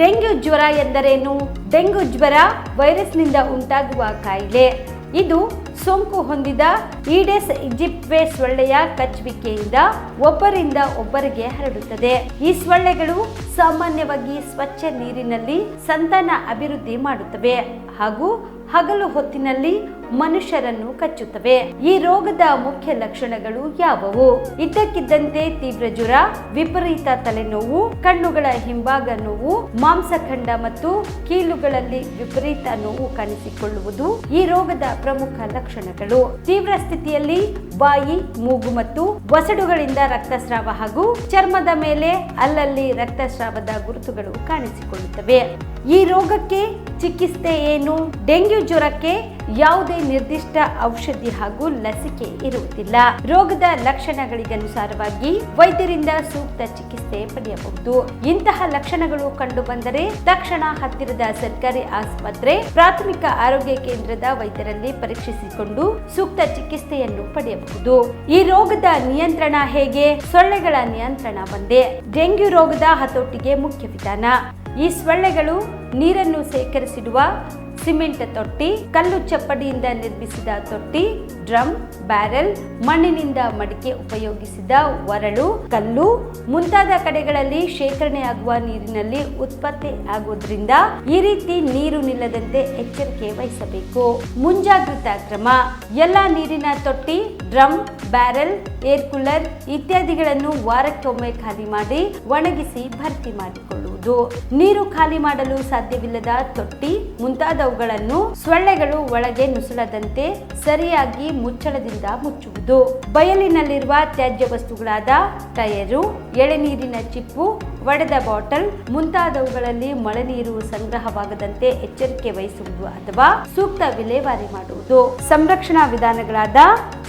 S1: ಡೆಂಗ್ಯೂ ಜ್ವರ ಎಂದರೇನು? ಡೆಂಗು ಜ್ವರ ವೈರಸ್ನಿಂದ ಉಂಟಾಗುವ ಕಾಯಿಲೆ. ಇದು ಸೋಂಕು ಹೊಂದಿದ ಈಡೆಸ್ ಈಜಿಪ್ಟ್ವೆ ಸೊಳ್ಳೆಯ ಕಚ್ಚುವಿಕೆಯಿಂದ ಒಬ್ಬರಿಂದ ಒಬ್ಬರಿಗೆ ಹರಡುತ್ತದೆ. ಈ ಸೊಳ್ಳೆಗಳು ಸಾಮಾನ್ಯವಾಗಿ ಸ್ವಚ್ಛ ನೀರಿನಲ್ಲಿ ಸಂತಾನ ಅಭಿವೃದ್ಧಿ ಮಾಡುತ್ತವೆ ಹಾಗೂ ಹಗಲು ಹೊತ್ತಿನಲ್ಲಿ ಮನುಷ್ಯರನ್ನು ಕಚ್ಚುತ್ತವೆ. ಈ ರೋಗದ ಮುಖ್ಯ ಲಕ್ಷಣಗಳು ಯಾವುವು? ಇದ್ದಕ್ಕಿದ್ದಂತೆ ತೀವ್ರ ಜ್ವರ, ವಿಪರೀತ ತಲೆನೋವು, ಕಣ್ಣುಗಳ ಹಿಂಭಾಗ ನೋವು, ಮಾಂಸಖಂಡ ಮತ್ತು ಕೀಲುಗಳಲ್ಲಿ ವಿಪರೀತ ನೋವು ಕಾಣಿಸಿಕೊಳ್ಳುವುದು ಈ ರೋಗದ ಪ್ರಮುಖ ಲಕ್ಷಣಗಳು. ತೀವ್ರ ಸ್ಥಿತಿಯಲ್ಲಿ ಬಾಯಿ, ಮೂಗು ಮತ್ತು ವಸಡುಗಳಿಂದ ರಕ್ತಸ್ರಾವ ಹಾಗೂ ಚರ್ಮದ ಮೇಲೆ ಅಲ್ಲಲ್ಲಿ ರಕ್ತಸ್ರಾವದ ಗುರುತುಗಳು ಕಾಣಿಸಿಕೊಳ್ಳುತ್ತವೆ. ಈ ರೋಗಕ್ಕೆ ಚಿಕಿತ್ಸೆ ಏನು? ಡೆಂಗ್ಯೂ ಜ್ವರಕ್ಕೆ ಯಾವುದೇ ನಿರ್ದಿಷ್ಟ ಔಷಧಿ ಹಾಗೂ ಲಸಿಕೆ ಇರುವುದಿಲ್ಲ. ರೋಗದ ಲಕ್ಷಣಗಳಿಗನುಸಾರವಾಗಿ ವೈದ್ಯರಿಂದ ಸೂಕ್ತ ಚಿಕಿತ್ಸೆ ಪಡೆಯಬಹುದು. ಇಂತಹ ಲಕ್ಷಣಗಳು ಕಂಡು ಬಂದರೆ ತಕ್ಷಣ ಹತ್ತಿರದ ಸರ್ಕಾರಿ ಆಸ್ಪತ್ರೆ, ಪ್ರಾಥಮಿಕ ಆರೋಗ್ಯ ಕೇಂದ್ರದ ವೈದ್ಯರಲ್ಲಿ ಪರೀಕ್ಷಿಸಿಕೊಂಡು ಸೂಕ್ತ ಚಿಕಿತ್ಸೆಯನ್ನು ಪಡೆಯಬಹುದು. ಈ ರೋಗದ ನಿಯಂತ್ರಣ ಹೇಗೆ? ಸೊಳ್ಳೆಗಳ ನಿಯಂತ್ರಣ ಒಂದೇ ಡೆಂಗ್ಯೂ ರೋಗದ ಹತೋಟಿಗೆ ಮುಖ್ಯ ವಿಧಾನ. ಈ ಸೊಳ್ಳೆಗಳು ನೀರನ್ನು ಸೇಕರಿಸಿಡುವ ಸಿಮೆಂಟ್ ತೊಟ್ಟಿ, ಕಲ್ಲು ಚಪ್ಪಡಿಯಿಂದ ನಿರ್ಮಿಸಿದ ತೊಟ್ಟಿ, ಡ್ರಮ್, ಬ್ಯಾರೆಲ್, ಮಣ್ಣಿನಿಂದ ಮಡಿಕೆ ಉಪಯೋಗಿಸಿದ ಒರಳು, ಕಲ್ಲು ಮುಂತಾದ ಕಡೆಗಳಲ್ಲಿ ಶೇಖರಣೆಯಾಗುವ ನೀರಿನಲ್ಲಿ ಉತ್ಪತ್ತಿ ಆಗುವುದರಿಂದ ಈ ರೀತಿ ನೀರು ನಿಲ್ಲದಂತೆ ಎಚ್ಚರಿಕೆ ವಹಿಸಬೇಕು. ಮುಂಜಾಗ್ರತಾ ಕ್ರಮ: ಎಲ್ಲ ನೀರಿನ ತೊಟ್ಟಿ, ಡ್ರಮ್, ಬ್ಯಾರೆಲ್, ಏರ್ ಕೂಲರ್ ಇತ್ಯಾದಿಗಳನ್ನು ವಾರಕ್ಕೊಮ್ಮೆ ಖಾಲಿ ಮಾಡಿ ಒಣಗಿಸಿ ಭರ್ತಿ ಮಾಡಿಕೊಳ್ಳುವುದು. ನೀರು ಖಾಲಿ ಮಾಡಲು ಸಾಧ್ಯವಿಲ್ಲದ ತೊಟ್ಟಿ ಮುಂತಾದವುಗಳನ್ನು ಸೊಳ್ಳೆಗಳು ಒಳಗೆ ನುಸುಳದಂತೆ ಸರಿಯಾಗಿ ಮುಚ್ಚಳದಿಂದ ಮುಚ್ಚುವುದು. ಬಯಲಿನಲ್ಲಿರುವ ತ್ಯಾಜ್ಯ ವಸ್ತುಗಳಾದ ಟಯರು, ಎಳೆನೀರಿನ ಚಿಪ್ಪು, ಒಡೆದ ಬಾಟಲ್ ಮುಂತಾದವುಗಳಲ್ಲಿ ಮಳೆ ನೀರು ಸಂಗ್ರಹವಾಗದಂತೆ ಎಚ್ಚರಿಕೆ ವಹಿಸುವುದು ಅಥವಾ ಸೂಕ್ತ ವಿಲೇವಾರಿ ಮಾಡುವುದು. ಸಂರಕ್ಷಣಾ ವಿಧಾನಗಳಾದ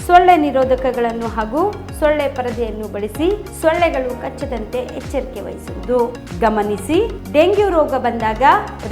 S1: ಸೊಳ್ಳೆ ನಿರೋಧಕಗಳನ್ನು ಹಾಗೂ ಸೊಳ್ಳೆ ಪರದೆಯನ್ನು ಬಳಸಿ ಸೊಳ್ಳೆಗಳು ಕಚ್ಚದಂತೆ ಎಚ್ಚರಿಕೆ ವಹಿಸುವುದು. ಗಮನಿಸಿ, ಡೆಂಗ್ಯೂ ರೋಗ ಬಂದಾಗ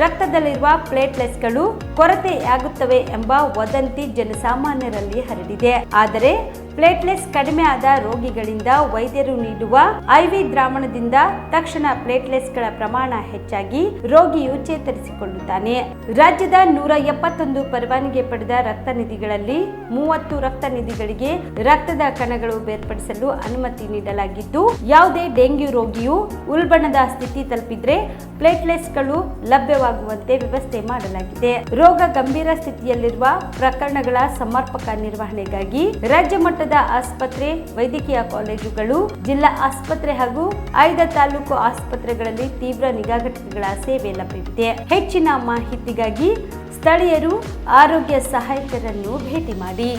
S1: ರಕ್ತದಲ್ಲಿರುವ ಪ್ಲೇಟ್ಲೆಟ್ಸ್ಗಳು ಕೊರತೆಯಾಗುತ್ತವೆ ಎಂಬ ವದಂತಿ ಜನಸಾಮಾನ್ಯರಲ್ಲಿ ಹರಡಿದೆ. ಆದರೆ ಪ್ಲೇಟ್ಲೆಟ್ಸ್ ಕಡಿಮೆ ಆದ ರೋಗಿಗಳಿಂದ ವೈದ್ಯರು ನೀಡುವ IV ದ್ರಾವಣದಿಂದ ತಕ್ಷಣ ಪ್ಲೇಟ್ಲೆಟ್ಸ್ಗಳ ಪ್ರಮಾಣ ಹೆಚ್ಚಾಗಿ ರೋಗಿಯು ಚೇತರಿಸಿಕೊಳ್ಳುತ್ತಾನೆ. ರಾಜ್ಯದ 171 ಪರವಾನಗಿ ಪಡೆದ ರಕ್ತನಿಧಿಗಳಲ್ಲಿ 30 ರಕ್ತನಿಧಿಗಳಿಗೆ ರಕ್ತದ ಕಣಗಳು ಬೇರ್ಪಡಿಸಲು ಅನುಮತಿ ನೀಡಲಾಗಿದ್ದು, ಯಾವುದೇ ಡೆಂಗ್ಯೂ ರೋಗಿಯು ಉಲ್ಬಣದ ಸ್ಥಿತಿ ತಲುಪಿದ್ರೆ ಪ್ಲೇಟ್ಲೆಟ್ಸ್ಗಳು ಲಭ್ಯವಾಗುವಂತೆ ವ್ಯವಸ್ಥೆ ಮಾಡಲಾಗಿದೆ. ರೋಗ ಗಂಭೀರ ಸ್ಥಿತಿಯಲ್ಲಿರುವ ಪ್ರಕರಣಗಳ ಸಮರ್ಪಕ ನಿರ್ವಹಣೆಗಾಗಿ ರಾಜ್ಯ ಮಟ್ಟದ ಆಸ್ಪತ್ರೆ, ವೈದ್ಯಕೀಯ ಕಾಲೇಜುಗಳು, ಜಿಲ್ಲಾ ಆಸ್ಪತ್ರೆ ಹಾಗೂ ಆಯ್ದ ತಾಲೂಕು ಆಸ್ಪತ್ರೆಗಳಲ್ಲಿ ತೀವ್ರ ನಿಗಾ ಘಟಕಗಳ ಸೇವೆ ಲಭ್ಯವಿದೆ. ಹೆಚ್ಚಿನ ಮಾಹಿತಿಗಾಗಿ ಸ್ಥಳೀಯರು ಆರೋಗ್ಯ ಸಹಾಯಕರನ್ನು ಭೇಟಿ ಮಾಡಿ.